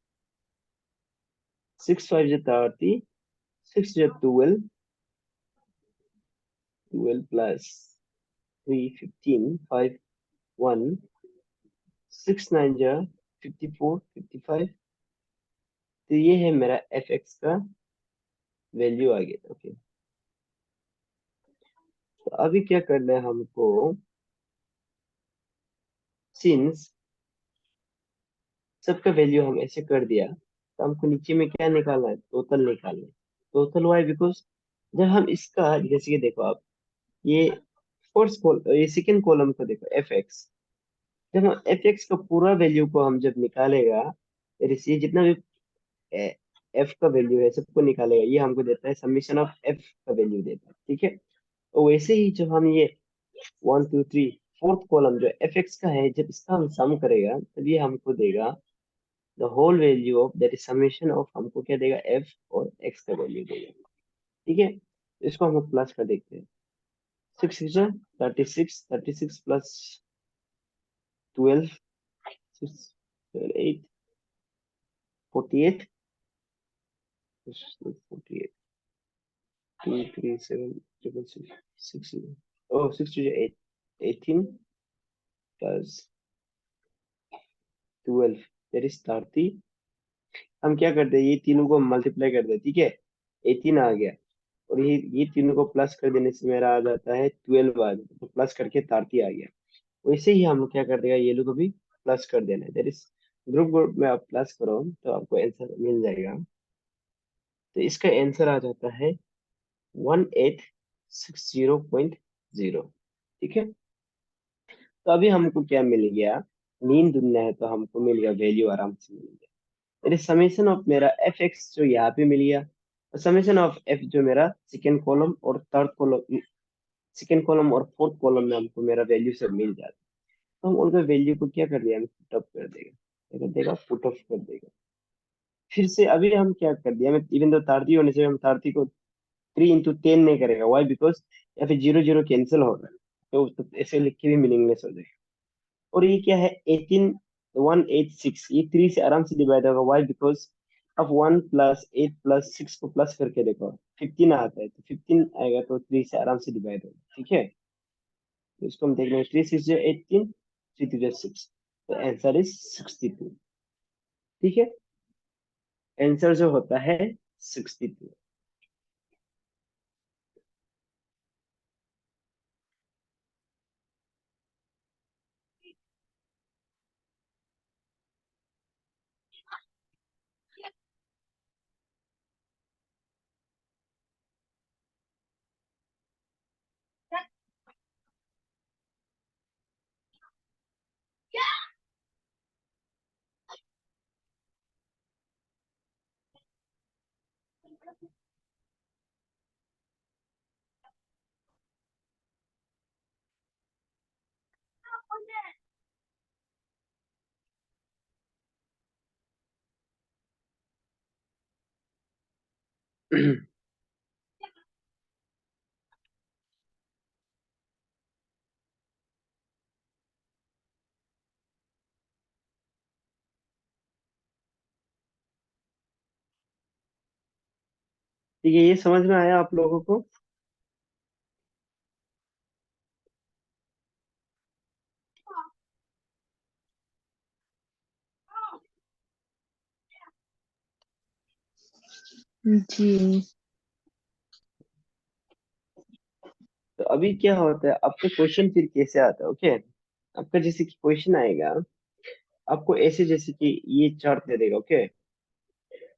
6, 5 is 30, 6 is 12, 12 plus 3, 15, 5, 1, 6, 9 is 54, 55, तो ये है मेरा एफ एक्स का वैल्यू आ गया। ओके, तो अभी क्या करना है हमको, सिंस सबका वैल्यू हम ऐसे कर दिया, तो हमको नीचे में क्या निकालना है, टोटल निकालना है। टोटल वाई, बिकॉज जब हम इसका, जैसे कि देखो आप, ये फर्स्ट कॉल, ये सेकंड कॉलम को देखो एफ एक्स, जब हम एफ एक्स का पूरा वैल्यू को हम जब निकालेगा, ये जितना भी एफ का वैल्यू है सबको निकालेगा, ये हमको देता है समीशन ऑफ एफ का वैल्यू देता है, ठीक है। तो वैसे ही जब हम ये 1, 2, 3 फोर्थ कॉलम जो एफ एक्स का है, जब इसका हम सम करेगा तब ये हमको देगा the whole value of, that is summation of, हमको क्या देगा, एफ और एक्स का वैल्यू देगा, ठीक है। तो इसको हम लोग प्लस कर देखते हैं। 6, 36 plus 12, 6, 8, 48, 48, 2, 3, 7, 6, 6, oh, 6 to 8, 18 plus 12, that is 30। हम क्या करते हैं, ये तीनों को मल्टीप्लाई कर दे, ठीक है, 18 आ गया, और ये तीनों को प्लस कर देने से मेरा आ जाता है 12 आ जाता है, तो प्लस करके 30 आ गया। वैसे ही हम क्या कर देगा, ये लोग को भी प्लस कर देना है, दैट इज ग्रुप ग्रुप में आप प्लस करो तो आपको आंसर मिल जाएगा। तो इसका आंसर आ जाता है 1860.0, ठीक है। तो अभी हमको क्या मिल गया, मीन ढूंढना है तो हमको मिल गया, वैल्यू आराम से मिल गया। मेरे समेशन ऑफ मेरा एफ एक्स जो यहाँ पे मिल गया, और समेशन ऑफ एफ जो मेरा सेकेंड कॉलम और थर्ड कॉलम, सेकेंड कॉलम और फोर्थ कॉलम में हमको मेरा वैल्यू सब मिल जाता है। तो हम उनका वैल्यू को क्या कर दिया, हमें पुट अप कर देगा, क्या कर देगा, पुट अप कर देगा। फिर से अभी हम क्या कर दिया, हमें इवन तो तारती होने से हम तारती को 3 into 10 नहीं करेगा, वाई, बिकॉज या फिर जीरो जीरो कैंसिल होगा, तो ऐसे लिख के भी मीनिंगलेस हो जाएगा। और ये क्या है, 186, ये 3 से आराम से डिवाइड होगा, वाई, बिकॉज अब 1 + 8 + 6 को प्लस करके देखो 15 आता है, तो 15 आएगा, तो 3 से आराम से डिवाइड होगा, ठीक है। तो इसको हम देख लेंगे, 3 6 18, 3 2 6, तो आंसर इज 62, ठीक है। आंसर जो होता है 62। ठीक है, ये समझ में आया आप लोगों को। जी। तो अभी क्या होता है, आपका क्वेश्चन फिर कैसे आता है, ओके। आपका जैसे कि क्वेश्चन आएगा, आपको ऐसे जैसे कि ये चार्ट दे देगा, ओके।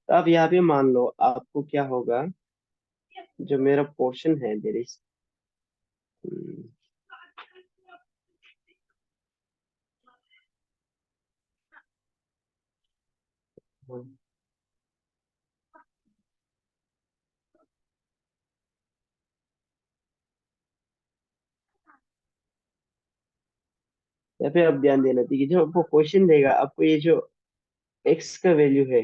तो अब यहाँ पे मान लो आपको क्या होगा, जो मेरा पोर्शन है देर इज, यहाँ पे आप ध्यान देना चाहिए, जो आपको क्वेश्चन देगा आपको ये जो एक्स का वैल्यू है,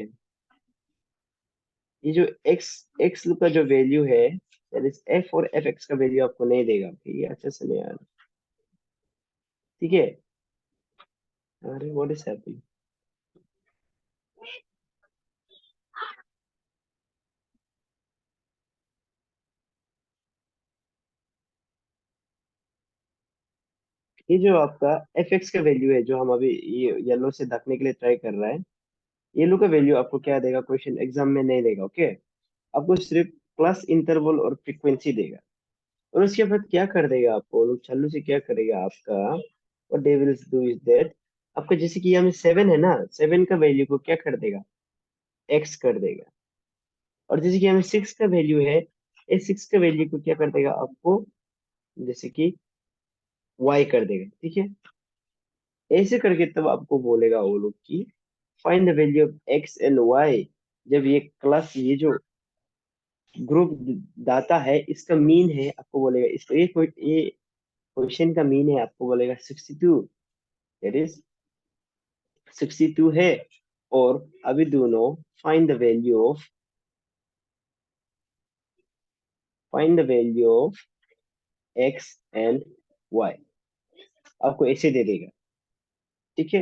ये जो एक्स एक्स का जो वैल्यू है दैट इज एफ, और एफ एक्स का वैल्यू आपको नहीं देगा, ठीक है, अच्छे से नहीं आ रहा, ठीक है। अरे व्हाट इज हैपनिंग, ये जो आपका एफ एक्स का वैल्यू है, जो हम अभी ये येलो से ढकने के लिए ट्राई कर रहा है, येलो का वैल्यू आपको क्या देगा, क्वेश्चन एग्जाम में नहीं देगा, ओके। आपको सिर्फ प्लस इंटरवल और फ्रीक्वेंसी देगा, और उसके बाद क्या कर देगा, आपको लोग चालू से क्या करेगा आपका, और they will do is that, आपका जैसे कि यहाँ में 7 है ना, 7 का वैल्यू को क्या कर देगा, एक्स कर देगा। और जैसे कि हमें 6 का वैल्यू है, इस 6 का वैल्यू को क्या कर देगा आपको, जैसे कि वाई कर देगा, ठीक है। ऐसे करके तब आपको बोलेगा वो लोग कि find the value of x and y, जब ये क्लास, ये जो ग्रुप डाटा है इसका मीन है, आपको बोलेगा इसको, ये क्वेश्चन का मीन है, आपको बोलेगा 62, दैट इज 62 है। और अभी दोनों find the value of, find the value of x and y, आपको ऐसे दे देगा, ठीक है।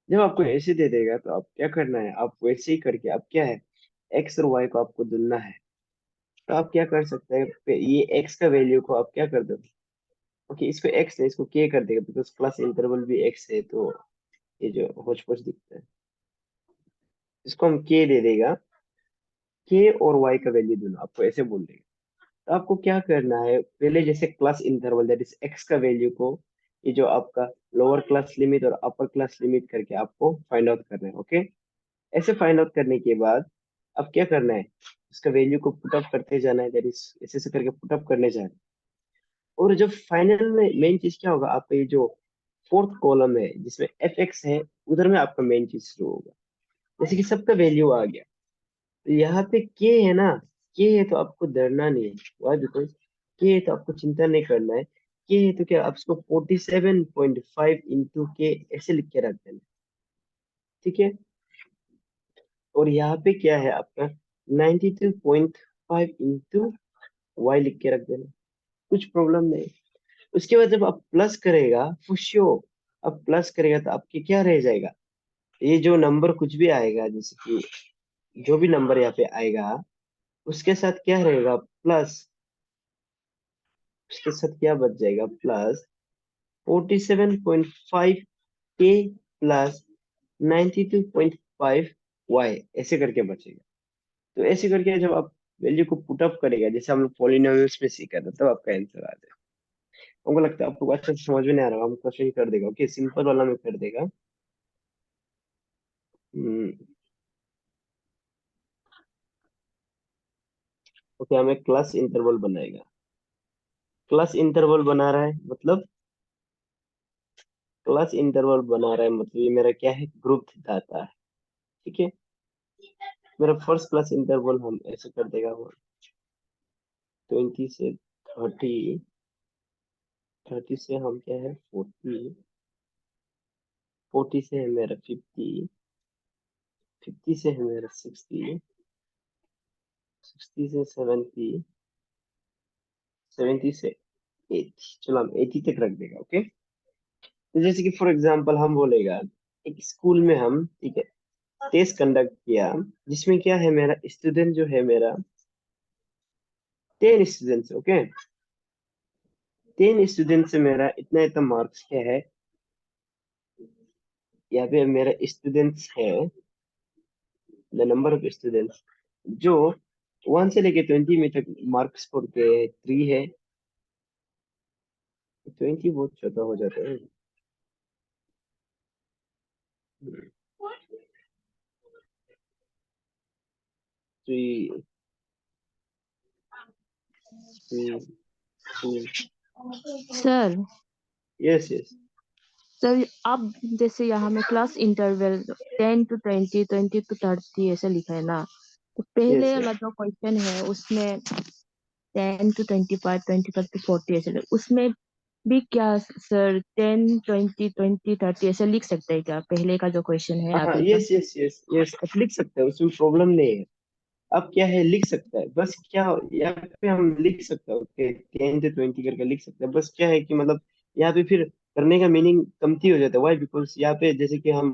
जब आपको ऐसे दे देगा तो आप क्या करना है, आप वैसे ही करके आप क्या है, एक्स और वाई को आपको तुलना है। तो आप क्या कर सकते हैं, ये एक्स का वैल्यू को आप क्या कर दो, ओके, इसको एक्स है, इसको के कर देगा, बिकॉज प्लस इंटरवल भी एक्स है, तो ये जो होच पोच दिखता है, इसको हम के दे देगा, के और वाई का वैल्यू दोनों आपको ऐसे बोल देगा। तो आपको क्या करना है, पहले जैसे class interval that is x का वैल्यू को, ये जो आपका लोअर क्लास लिमिट और अपर क्लास लिमिट करके आपको फाइंड आउट करना है, ओके। ऐसे फाइंड आउट करने के बाद अब क्या करना है, उसका वैल्यू को पुट अप करते जाना है, दैट इज ऐसे ऐसे करके पुट अप करने जाना है। और जब फाइनल में मेन चीज क्या होगा, आपका ये जो फोर्थ कॉलम है जिसमें एफ एक्स है, उधर में आपका मेन चीज शुरू होगा, जैसे कि सबका वैल्यू आ गया। तो यहाँ पे के है ना, के है तो आपको डरना नहीं है, वाई, बिकॉज के है तो आपको चिंता नहीं करना है। के है तो क्या, आप इसको 47.5 इंटू के ऐसे लिख के रख देना, ठीक है। और यहाँ पे क्या है आपका 92.5 इंटू वाई लिख के रख देना, कुछ प्रॉब्लम नहीं। उसके बाद जब आप प्लस करेगा फुशियो, अब प्लस करेगा तो आपके क्या रह जाएगा, ये जो नंबर कुछ भी आएगा, जैसे कि जो भी नंबर यहाँ पे आएगा उसके साथ क्या रहेगा, प्लस, उसके साथ क्या बच जाएगा, प्लस 47.5 के प्लस 92.5 वाई, ऐसे करके बचेगा। तो ऐसे करके जब आप वैल्यू को पुट अप करेगा, जैसे हम लोग पॉलिनोमियल्स में सीखा था, तब आपका आंसर आ जाएगा। हमको लगता है आपको अच्छा से समझ में नहीं आ रहा, हम क्वेश्चन कर देगा, ओके, सिंपल वाला में कर देगा। हम्म, ओके, हमें क्लास इंटरवल बनाएगा, क्लास इंटरवल बना रहा है मतलब, क्लास इंटरवल बना रहा है मतलब ये मेरा क्या है, ग्रुप डाटा है, ठीक है। मेरा फर्स्ट क्लास इंटरवल हम ऐसे कर देगा, 20 से 30, 30 से हम क्या है 40, 40 से है मेरा 50, 50 से है मेरा 60, 60 से 70, 70 से 80, चलो हम 80 तक रख देगा, ओके। तो जैसे कि फॉर एग्जांपल हम बोलेगा, एक स्कूल में हम, ठीक है, टेस्ट कंडक्ट किया, जिसमें क्या है, मेरा स्टूडेंट जो है मेरा 10 स्टूडेंट्स, ओके। 10 स्टूडेंट से मेरा इतना इतना मार्क्स क्या है, यहाँ पे मेरा स्टूडेंट्स है, द नंबर ऑफ स्टूडेंट्स जो 1 से लेके 20 में तक मार्क्स स्कोर के 3 है, 20 बहुत छोटा हो जाता है। 3 3 2। Sir yes yes. सर अब जैसे यहाँ में क्लास इंटरवल 10 to 20, 20 to 30 ऐसे लिखा है ना, तो पहले यस वाला जो क्वेश्चन है उसमें 10 to 25, 25 to 40 ऐसे उसमें भी क्या सर 10, 20, 20, 30 ऐसे लिख सकते हैं क्या, पहले का जो क्वेश्चन है हाँ अभी का? यस यस यस यस, आप लिख सकते हैं, उसमें प्रॉब्लम नहीं है। अब क्या है, लिख सकता है बस, क्या यहाँ पे हम लिख सकते हैं ओके, 10 से 20 करके लिख सकते हैं, बस क्या है कि मतलब यहाँ पे फिर करने का मीनिंग कमती हो जाता है। वाई, बिकॉज यहाँ पे जैसे कि हम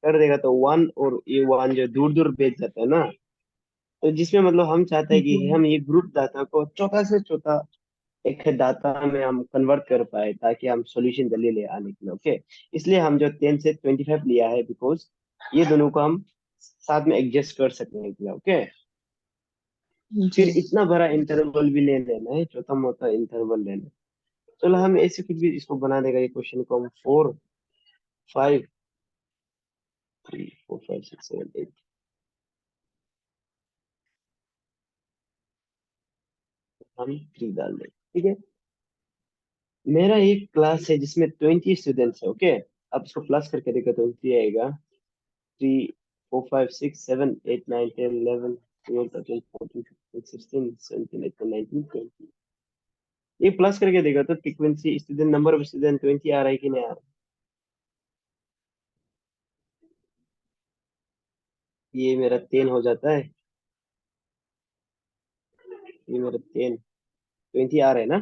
कर देगा तो वन, और ये वन जो दूर दूर भेज जाता है ना, तो जिसमें मतलब हम चाहते हैं कि जी। हम ये ग्रुप डाटा को छोटा से छोटा एक डाटा में हम कन्वर्ट कर पाए, ताकि हम सॉल्यूशन जल्दी ले आने के लिए ओके। इसलिए हम जो 10 से 25 लिया है, बिकॉज ये दोनों को हम साथ में एडजस्ट कर सकने के लिए ओके। जी। फिर इतना बड़ा इंटरवल भी ले लेना है, छोटा मोटा इंटरवल लेना है। चलो हम ऐसे कुछ भी इसको बना देगा, ये क्वेश्चन को हम 4 5 3 4 5 6 7 8, हम 3 डाल दें, ठीक है। मेरा एक क्लास है जिसमें 20 स्टूडेंट्स है ओके। अब इसको प्लस करके देखा तो 20 आएगा। 3 4 5 6 7 8 9 10 11 12 13 14 15 16 17 18 19 20। ये प्लस करके देखा तो frequency student number of student 20 आ रहा है कि नहीं आ रहा है? ये मेरा 10 हो जाता है, ये मेरा 10 20 आ रहा है ना।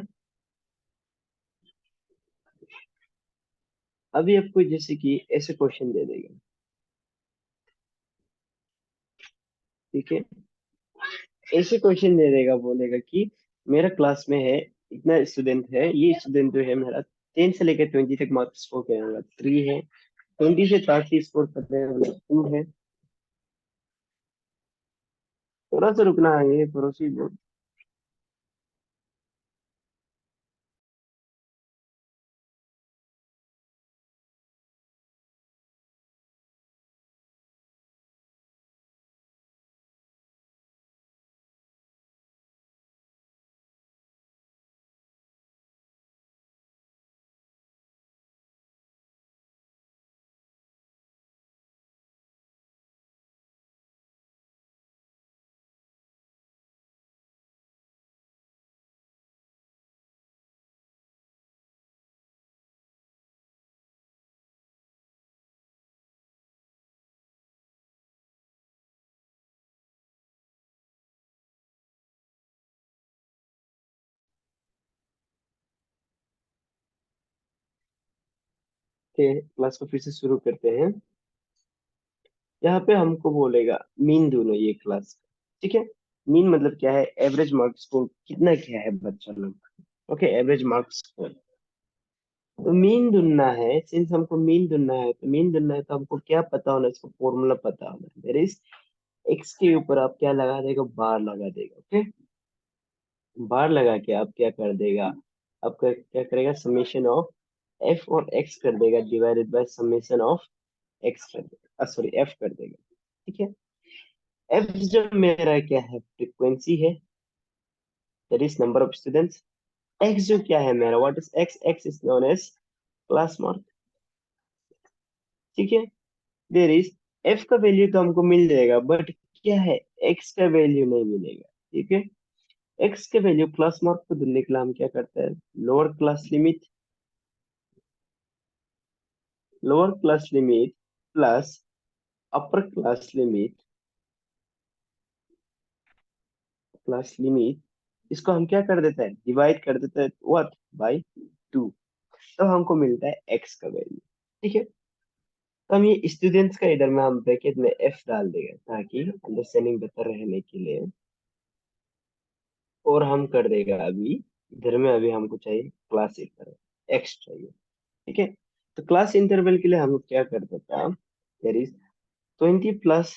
अभी आपको जैसे कि ऐसे क्वेश्चन दे देगा, ठीक है, ऐसे क्वेश्चन दे देगा, बोलेगा कि मेरा क्लास में है इतना स्टूडेंट है, ये स्टूडेंट जो है मेरा 10 से लेकर 20 तक मार्क्स स्कोर करने वाला 3 है, 20 से 30 स्कोर करने वाला 2 है। थोड़ा सा रुकना है, ये पड़ोसी बोल के। क्लास को फिर से शुरू करते हैं। यहाँ पे हमको बोलेगा मीन ढूंढो ये क्लास का, ठीक है। मीन मतलब क्या है, एवरेज मार्क्स स्कोर कितना क्या है बच्चा लोग, ओके, एवरेज मार्क्स स्कोर। तो मीन ढूंढना है, सिंस हमको मीन ढूंढना है, तो मीन ढूंढना है तो हमको क्या पता होना, इसको फॉर्मूला पता होना है। देयर इज एक्स के ऊपर आप क्या लगा देगा, बार लगा देगा ओके। बार लगा के आप क्या कर देगा, आपका क्या करेगा, समेशन ऑफ एफ और एक्स कर देगा, divided by summation of x कर देगा, सॉरी एफ कर देगा, ठीक है। एफ जो मेरा क्या है, फ्रीक्वेंसी है, that is number of students. X जो क्या है मेरा, what is x, x is known as class mark, ठीक है। देयर इज एफ का वैल्यू तो हमको मिल जाएगा, बट क्या है, एक्स का वैल्यू नहीं मिलेगा, ठीक है। एक्स के वैल्यू क्लास मार्क को ढूंढने के लिए हम क्या करते हैं, lower class limit, lower class limit plus upper class limit, class limit, इसको हम क्या कर देते हैं, डिवाइड कर देते हैं व्हाट, बाय 2। तो हमको मिलता है एक्स का वैल्यू, ठीक है। तो हम ये स्टूडेंट्स का इधर में हम ब्रैकेट में एफ डाल देंगे, ताकि अंडरस्टैंडिंग बेहतर रहने के लिए। और हम कर देगा अभी इधर में, अभी हमको चाहिए क्लास इंटरवल, एक्स चाहिए, ठीक है। तो क्लास इंटरवल के लिए हम लोग क्या कर देता है, देयर इज 20 +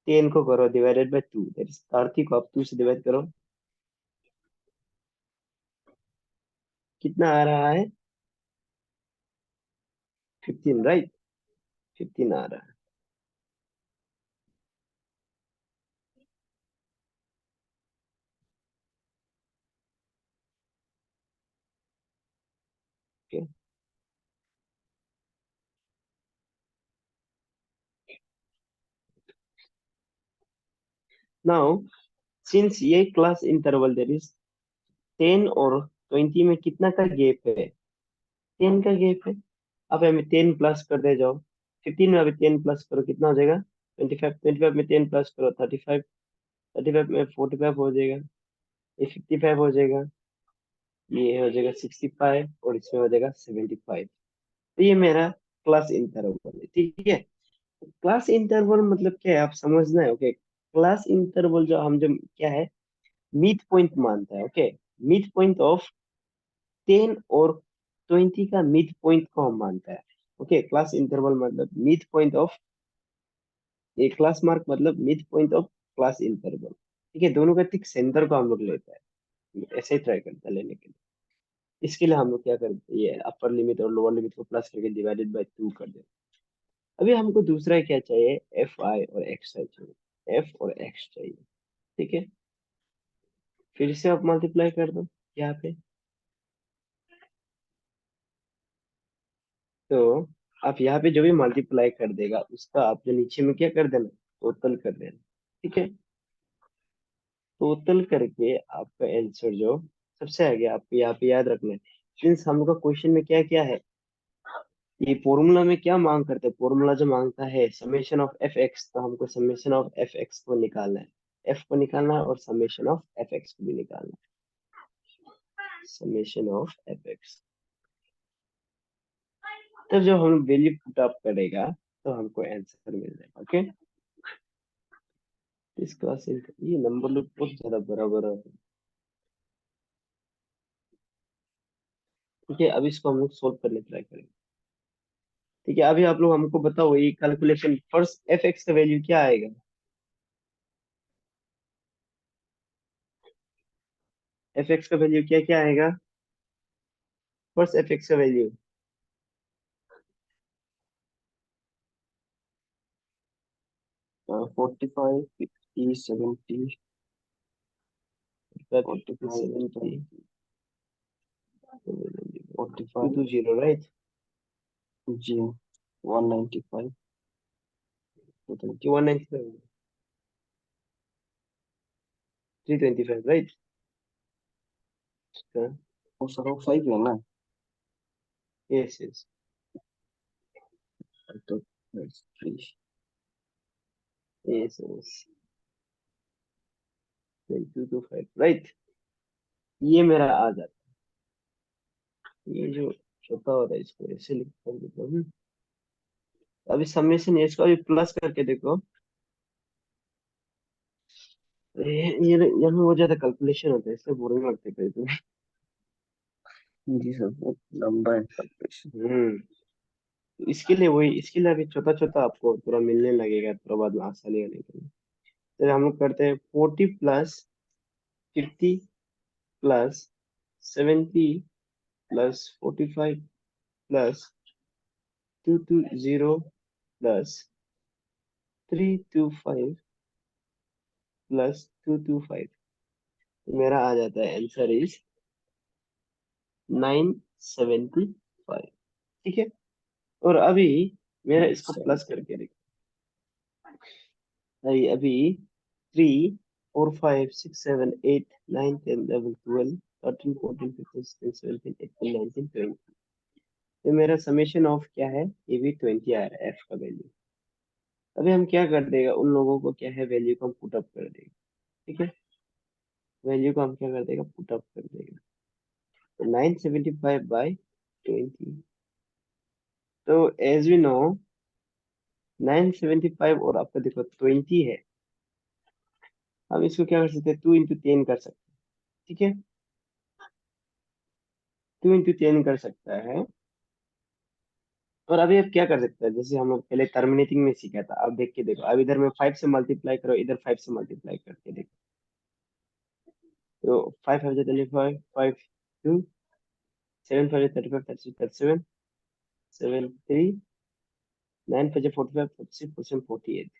10 को करो डिवाइडेड बाय 2, दैट इज 30 को आप 2 से डिवाइड करो, कितना आ रहा है, 15 राइट, 15 आ रहा है। नाउ सिंस ये क्लास इंटरवल देर इज 10 और 20 में कितना का गैप है? 10 का गैप है। अब हमें 10 प्लस कर दे जाओ। 15 में अभी 10 प्लस करो कितना हो जाएगा? 25। 25 में 10 प्लस करो 35। 35 में 45 हो जाएगा। ये 55 हो जाएगा। ये हो जाएगा 65 और इसमें हो जाएगा 75। तो ये मेरा क्लास इंटरवल है, ठीक है। क्लास इंटरवल मतलब क्या है आप समझना है, ओके। क्लास इंटरवल जो क्या है, मिड पॉइंट मानता है, ओके। मिड पॉइंट ऑफ 10 और 20 का मिड पॉइंट को हम मानता है, ओके। क्लास इंटरवल मतलब मिड पॉइंट ऑफ, ये क्लास मार्क मतलब mid point of class interval, ठीक है। दोनों का ठीक सेंटर को हम लोग लेता है, ऐसे ही ट्राई करता है लेने के लिए। इसके लिए हम लोग क्या करते हैं, ये अपर लिमिट और लोअर लिमिट को प्लस करके डिवाइडेड बाय 2 कर देते हैं। अभी हमको दूसरा क्या चाहिए, एफ आई और एक्स आई चाहिए, एफ और एक्स चाहिए, ठीक है। फिर से आप मल्टीप्लाई कर दो यहाँ पे। तो आप यहाँ पे जो भी मल्टीप्लाई कर देगा उसका आप जो नीचे में क्या कर देना, टोटल कर देना, ठीक है। टोटल करके आपका आंसर जो सबसे आगे आपको यहाँ पे याद रखना है, सिंस हम लोग का क्वेश्चन में क्या क्या है, ये फॉर्मूला में क्या मांग करते हैं, फॉर्मूला जो मांगता है समेशन ऑफ एफ एक्स, तो हमको समेशन ऑफ एफ एक्स को निकालना है, एफ को निकालना है और समेशन ऑफ एफ एक्स को भी निकालना है, समेशन ऑफ एफ एक्स। तब जब हम वैल्यू पुट अप करेगा तो हमको आंसर मिल जाएगा, ओके। इसका ये नंबर लोग बहुत ज्यादा बड़ा बड़ा है, ठीक है। अब इसको हम लोग सोल्व करने ट्राई करेंगे, ठीक है। अभी आप लोग हमको बताओ ये कैलकुलेशन फर्स्ट एफ एक्स का वैल्यू क्या आएगा? एफ एक्स का वैल्यू क्या क्या आएगा? फर्स्ट एफ एक्स का वैल्यू 45, 50, 70, 45, 70, 45, 220, right? G, 195, 220, 195, 325, right? वो सर वो 5 है ना? Yes, yes. तो 3, Yes, yes. 225, right? ये मेरा आ जाता है, ये जो छोटा होता है इसको ऐसे लिख कर देता हूँ। अभी समेशन है, इसको अभी प्लस करके देखो। ये यहाँ बहुत ज्यादा कैलकुलेशन होता है इसलिए बोरिंग लगता है कभी कभी। जी सर बहुत लंबा है कैलकुलेशन। इसके लिए वही, इसके लिए अभी छोटा छोटा आपको पूरा मिलने लगेगा, थोड़ा बाद में आसानी होने के लिए। तो हम लोग करते हैं 40 plus 50 plus 70 plus 45 plus 220 plus 325 plus 225। मेरा आ जाता है आंसर इज 975, ठीक है। और अभी मेरा इसको प्लस करके देखो, अभी अभी 3 4 5 6 7 8 9 10 11 12 13 14 15 16 17 18 19 20। तो मेरा समेशन ऑफ क्या है, ये भी 20 आ रहा है एफ का वैल्यू। अभी हम क्या कर देगा, उन लोगों को क्या है वैल्यू को हम पुट अप कर देगा, ठीक है। वैल्यू को हम क्या कर देगा, पुट अप कर देगा। तो 975/20। तो एज वी नो 975 और आपका देखो 20 है, हम इसको क्या कर सकते हैं, 2 into 10 कर सकते हैं, ठीक है। 2 into 10 कर सकता है। और अभी आप क्या कर सकते हैं, जैसे हम लोग पहले टर्मिनेटिंग में सीखा था, अब देख के देखो, अब इधर में 5 से मल्टीप्लाई करो, इधर 5 से मल्टीप्लाई करके देखो। तो 5 5 25, 5 2 7 5 35 36 37 7 3 9 5 45 46 47 48,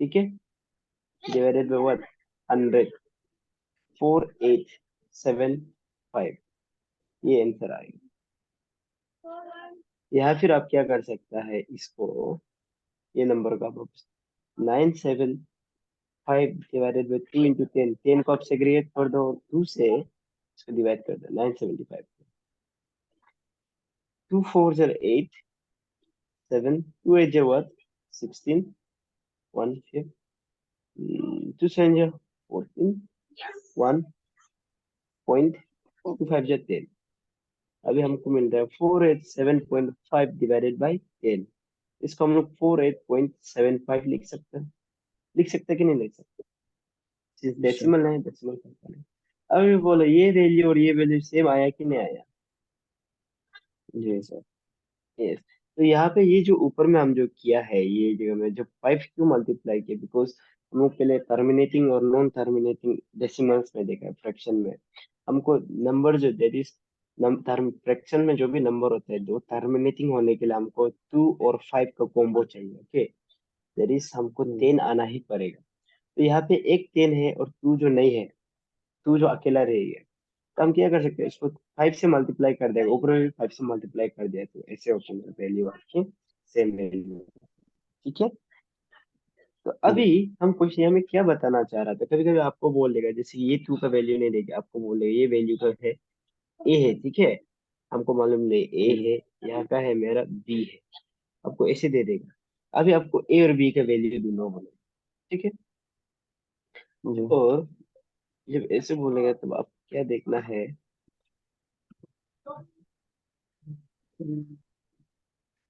ठीक है। डिवाइडेड बाय व्हाट, 100, 4875, ये आंसर आएगा। या फिर आप क्या कर सकता है इसको, ये नंबर का 975 5 डिवाइडेड बाई 2 इंटू 10, 10 को आप सेग्रीगेट कर दो, 2 से इसको डिवाइड कर दो, 975, 2 4 are 8, 7, 2 8 are what, 16, 1 5, 2 7 are 14, 1.25 are 10। अभी हमको मिल रहा है 487.5 डिवाइडेड बाई 10। इसको हम लोग 48.75 लिख सकते हैं कि नहीं लिख सकते? डेसिमल है, डेसिमल फंक्शन है। अभी बोलो ये वैल्यू और ये वैल्यू सेम आया कि नहीं आया? जी सर। यस। तो यहाँ पे ये जो ऊपर में हम जो किया है, ये जगह में जो 5 क्यों मल्टीप्लाई किया, बिकॉज हम लोग पहले टर्मिनेटिंग और नॉन टर्मिनेटिंग डेसिमल्स में देखा है, फ्रैक्शन में हमको नंबर जो दैट इज फ्रैक्शन में जो भी नंबर होता है दो, टर्मिनेटिंग होने के लिए हमको 2 और 5 का कॉम्बो चाहिए। ओके, दैट इज हमको 10 आना ही पड़ेगा। तो यहाँ पे एक 10 है और 2 जो नहीं है, 2 जो अकेला रहेगा, तो हम क्या कर सकते हैं, इसको 5 से मल्टीप्लाई कर देगा, ऊपर में भी 5 से मल्टीप्लाई कर दिया, तो ऐसे होता है वैल्यू आपकी सेम वैल्यू। ठीक है। तो अभी हम क्वेश्चन में क्या बताना चाह रहा था, कभी कभी आपको बोल देगा, जैसे ये 2 का वैल्यू नहीं देगा, आपको बोल देगा ये वैल्यू का है ए है, ठीक है, हमको मालूम नहीं ए है, यहाँ का है मेरा बी है, आपको ऐसे दे देगा। अभी आपको ए और बी का वैल्यू दोनों बोले, ठीक है। जी। और जब ऐसे बोलेगा तब आप क्या देखना है,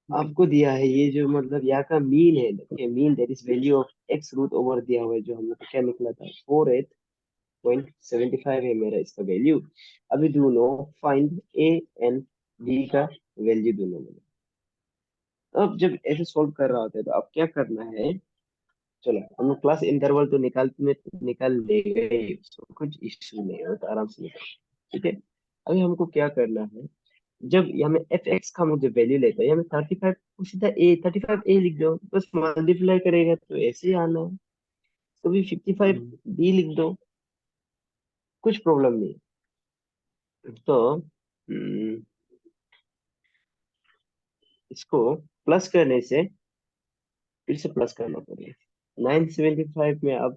आपको दिया है ये जो मतलब यहाँ का मीन है, देखिए mean that is value of x root over दिया हुआ है, जो हम लोग को क्या निकला था 48.75 है मेरा इसका वैल्यू। अभी दोनों फाइंड ए एंड बी का वैल्यू दोनों में। अब जब ऐसे सॉल्व कर रहा होता है तो अब क्या करना है, चलो हम लोग क्लास इंटरवल तो निकाल ले गए, उसको कुछ इश्यू नहीं है, तो आराम से निकाल, ठीक है। अभी हमको क्या करना है, जब हमें एफ एक्स का मुझे वैल्यू लेता है, हमें 35 को सीधा ए 35 ए लिख दो, बस मल्टीप्लाई करेगा तो ऐसे ही आना है। तो भी 55 बी लिख दो, कुछ प्रॉब्लम नहीं है। तो इसको प्लस करने से, फिर से प्लस करना पड़ेगा, 975 में अब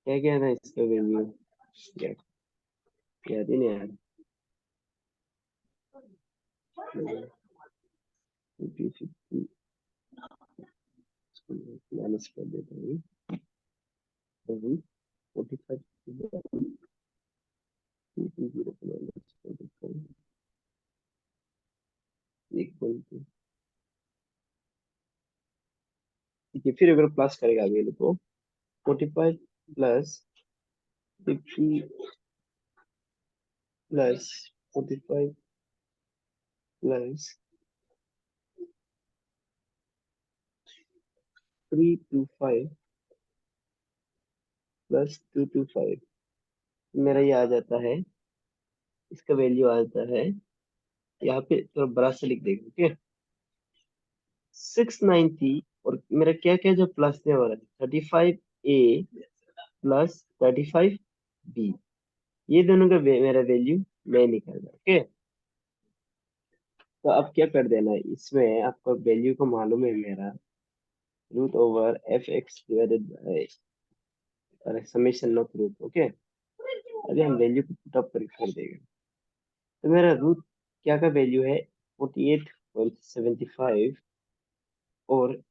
क्या क्या था इसका वैल्यू, याद याद ही नहीं आ रहा। 50 माइनस कर देता हूँ, 45 1.2, ठीक है। फिर अगर प्लस करेगा अभी देखो, 45 प्लस 50 प्लस 45 प्लस 325 प्लस 225, मेरा ये आ जाता है, इसका वैल्यू आ जाता है, यहाँ पे थोड़ा बड़ा से लिख देगा, ओके, 690। और मेरा क्या क्या जो प्लस ने हो रहा है 35 ए प्लस 35 बी, ये दोनों का मेरा वैल्यू मैं निकाल रहा, ओके। तो अब क्या कर देना है, इसमें आपको वैल्यू को मालूम है मेरा, root over f x divided by summation of root, okay. अभी हम वैल्यू को पुट अप कर देंगे, तो मेरा रूट क्या का वैल्यू है 48.75, और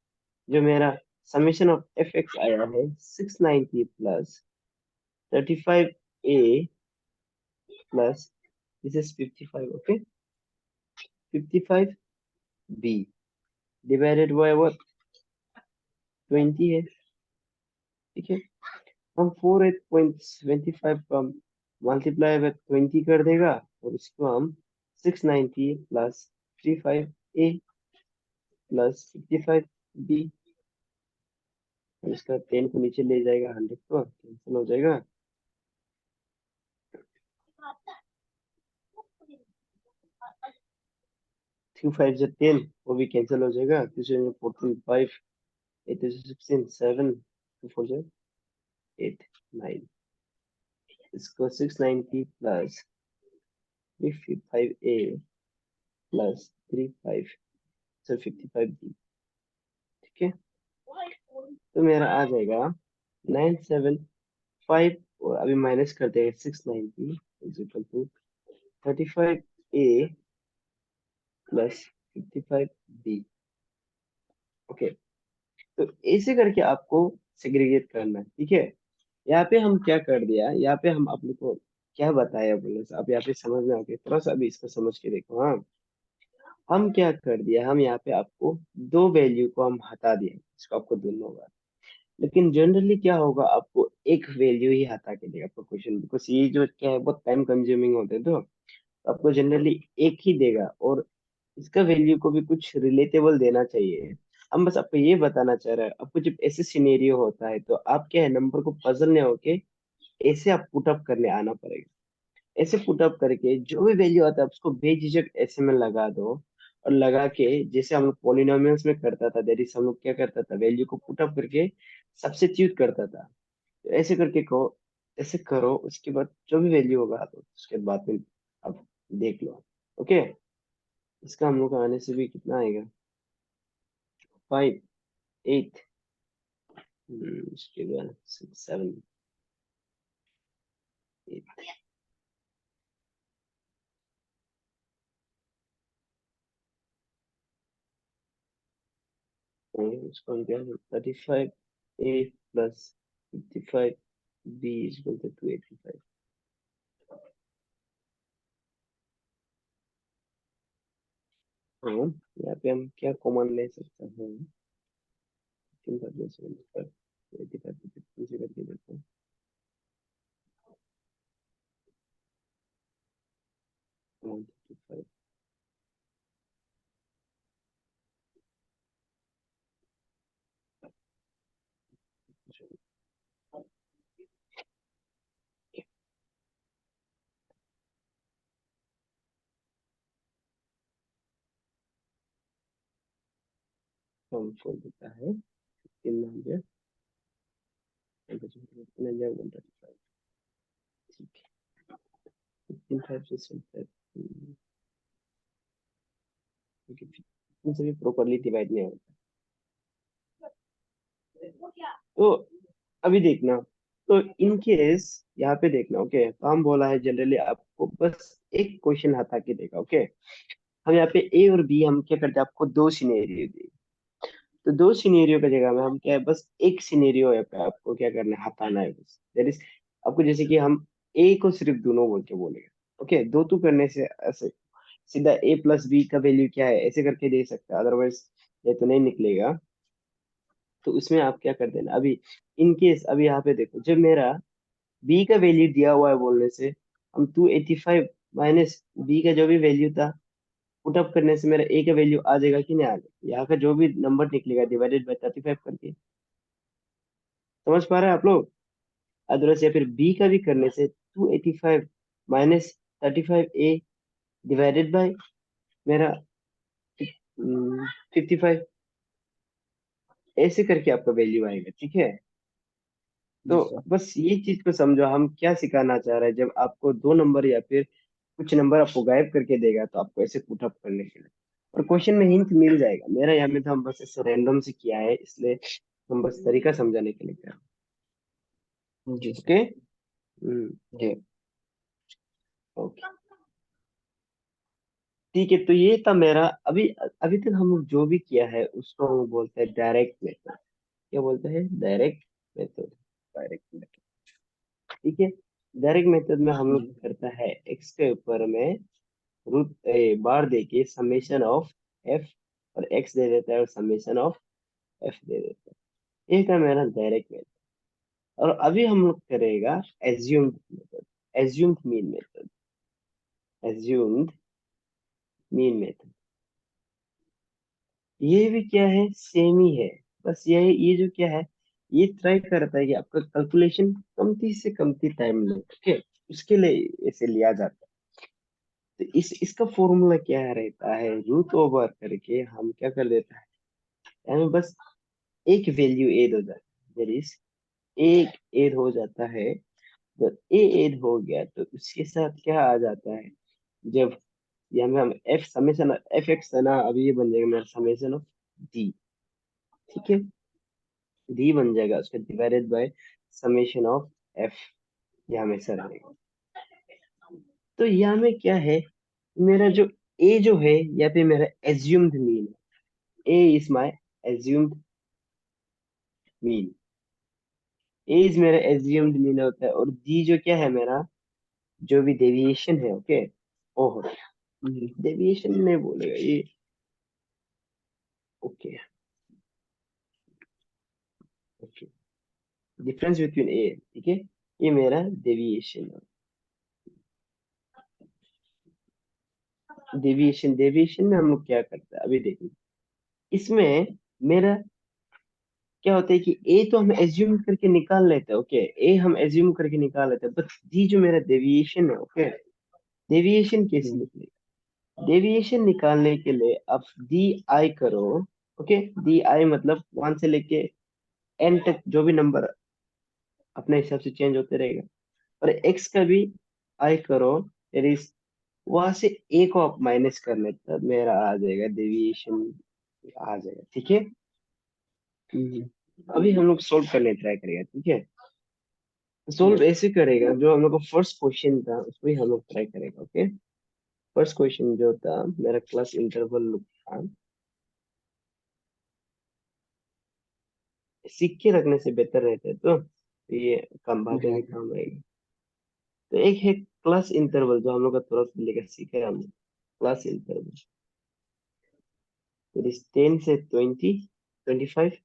जो मेरा समेशन ऑफ एफ एक्स आया है 690 plus 35 a plus this is 55, okay, 55 b divided by what 20 है, ठीक है। हम 48.75 का मल्टीप्लाई बाय 20 कर देगा, और इसको हम 690 प्लस 35 ए प्लस 55 बी, इसका 10 को नीचे ले जाएगा, 100 को कैंसिल हो जाएगा, 2 5 जो 10 वो भी कैंसिल हो जाएगा, 14 5 8 16 7 2 4 जो 8 9, इसको 690 प्लस 55 ए प्लस 35 सर 55 बी, ठीक है। तो मेरा आ जाएगा 975 और अभी माइनस कर देंगे 690 is equal to 35A plus 55B। Okay, तो ऐसे करके आपको सेग्रीगेट करना है, ठीक है। यहाँ पे हम क्या कर दिया, यहाँ पे हम अपने को क्या बताया बोले तो अब यहाँ पे समझ में आ गया, थोड़ा सा अभी इसको समझ के देखो। हाँ, हम क्या कर दिया, हम यहाँ पे आपको दो वैल्यू को हम हटा दिए, इसको आपको ढूंढना होगा। लेकिन जनरली क्या होगा, आपको एक वैल्यू ही हटा के देगा आपको क्वेश्चन, बिकॉज ये जो क्या है बहुत टाइम कंज्यूमिंग होते हैं, तो आपको जनरली एक ही देगा, और इसका वैल्यू को भी कुछ रिलेटेबल देना चाहिए। हम बस आपको ये बताना चाह रहे हैं, आपको जब ऐसे सिनेरियो होता है तो आप क्या है, नंबर को पजलने होके ऐसे आप पुटअप करने आना पड़ेगा। ऐसे पुटअप करके जो भी वैल्यू आता है उसको बेझिझक ऐसे में लगा दो, और लगा के जैसे हम लोग पॉलिनोमियल्स में करता था, दैट इज हम लोग क्या करता था, वैल्यू को पुटअप करके सब्स्टिट्यूट करता था। तो ऐसे करके को ऐसे करो, उसके बाद जो भी वैल्यू होगा तो उसके बाद में अब देख लो। ओके, इसका हम लोग का आने से भी कितना आएगा, 5 8, उसके बाद 6 7 8, उसको हम क्या 35A plus 55B is equal to 285। हाँ, यहाँ पे हम क्या कॉमन ले सकते हैं, 15 85 से करके देखते हैं। 155 कम कर देता है 300 135। ठीक है, 15 से 75, इनसे भी प्रॉपरली डिवाइड नहीं होता। तो अभी देखना, तो इन केस यहाँ पे देखना, ओके, तो हम बोला है जनरली आपको बस एक क्वेश्चन हटा के देगा। ओके, हम यहाँ पे ए और बी हम क्या करते हैं, आपको दो सिनेरियो दी, तो दो सिनेरियो का जगह में हम क्या है, बस एक सिनेरियो है पे आपको क्या करना है, हटाना है बस, दैट इज आपको जैसे कि हम ए को सिर्फ दोनों बोल के बोलेंगे। ओके, दो टू करने से ऐसे सीधा ए प्लस बी का वैल्यू क्या है ऐसे करके दे सकते हैं, अदरवाइज ये तो नहीं निकलेगा। तो उसमें आप क्या कर देना, अभी इन केस अभी यहाँ पे देखो, जब मेरा बी का वैल्यू दिया हुआ है बोलने से, हम 285 माइनस बी का जो भी वैल्यू था पुटअप करने से मेरा ए का वैल्यू आ जाएगा कि नहीं आ जाएगा, यहाँ का जो भी नंबर निकलेगा डिवाइडेड बाय 35 करके। समझ पा रहे हैं आप लोग? अदरवाइज या फिर बी का भी करने से 285 माइनस 35A डिवाइडेड बाय मेरा 55, ऐसे करके आपका वैल्यू आएगा, ठीक है। जी तो सर। बस ये चीज को समझो, हम क्या सिखाना चाह रहे हैं, जब आपको दो नंबर या फिर कुछ नंबर आपको गायब करके देगा तो आपको ऐसे पुटअप करने के लिए, और क्वेश्चन में हिंट मिल जाएगा। मेरा यहाँ में तो हम बस ऐसे रैंडम से किया है, इसलिए हम बस तरीका समझाने के लिए कर। जी सर। ओके। हम्म। जी। ओके, ठीक है, तो ये था मेरा अभी अभी तक हम लोग जो भी किया है उसको हम बोलते हैं डायरेक्ट मेथड। क्या बोलते हैं, डायरेक्ट मेथड। डायरेक्ट मेथड, ठीक है। डायरेक्ट मेथड में हम लोग जी। करता है एक्स के ऊपर में रूट बार दे के समेशन ऑफ एफ, और एक्स दे देता है और समेशन ऑफ एफ दे देता है। ये था मेरा डायरेक्ट मेथड। और अभी हम लोग करेगा assumed method, assumed mean method, assumed mean method. ये भी क्या है, सेम ही है, बस ये जो क्या है, ये ट्राई करता है कि आपका कैलकुलेशन कमती से कमती टाइम ले, ओके, उसके लिए इसे लिया जाता है। तो इसका फॉर्मूला क्या रहता है, रूट ओवर करके हम क्या कर देता है, यानी बस एक वैल्यू ऐड हो जाता है, दैट इज एक ऐड हो जाता है। जब ए ऐड हो गया तो उसके साथ क्या आ जाता है, जब यहाँ में हम एफ समेशन एफ एक्स है ना, अभी ये बन जाएगा मेरा समेशन ऑफ डी, ठीक है। डी बन जाएगा, उसका divided by summation of F, ये हमेशा रहेगा। तो यहाँ में क्या है, मेरा जो ए जो है, या फिर मेरा एज्यूम्ड मीन है, A is my assumed mean, A is मेरा एज्यूम्ड मीन होता है, और डी जो क्या है मेरा, जो भी डेविएशन है, ओके, ओ हो, जी डेविएशन नहीं बोलेगा ये, ओके, ओके, डिफरेंस बिटवीन ए, ठीक है, ये मेरा डेविएशन है। डेविएशन, डेविएशन में हम लोग क्या करते हैं अभी देखेंगे। इसमें मेरा क्या होता है कि ए तो हम एज्यूम करके निकाल लेते हैं, ओके, ए हम एज्यूम करके निकाल लेते हैं, बट डी जो मेरा डेविएशन है, ओके, डेविएशन कैसे जी निकलेगा? डेविएशन निकालने के लिए आप डी आई करो, ओके, डी आई मतलब 1 से लेके एन तक जो भी नंबर अपने हिसाब से चेंज होते रहेगा, और एक्स का भी आई करो, इट इज वहां से ए को आप माइनस कर लेते, तब मेरा आ जाएगा डेविएशन, आ जाएगा, ठीक है। जी अभी हम लोग सोल्व करने ट्राई करेंगे, ठीक है। सोल्व ऐसे करेगा, जो हम लोग का फर्स्ट क्वेश्चन था उसको ही हम लोग ट्राई करेगा, ओके। फर्स्ट क्वेश्चन जो था मेरा क्लास इंटरवल था, सीख के रखने से बेहतर रहता है, तो ये कम बाद में जी काम आएगा। तो एक है क्लास इंटरवल, जो हम लोग का थोड़ा सा लेकर सीखे हैं हमने, क्लास इंटरवल, इट इज 10 से 20, 25,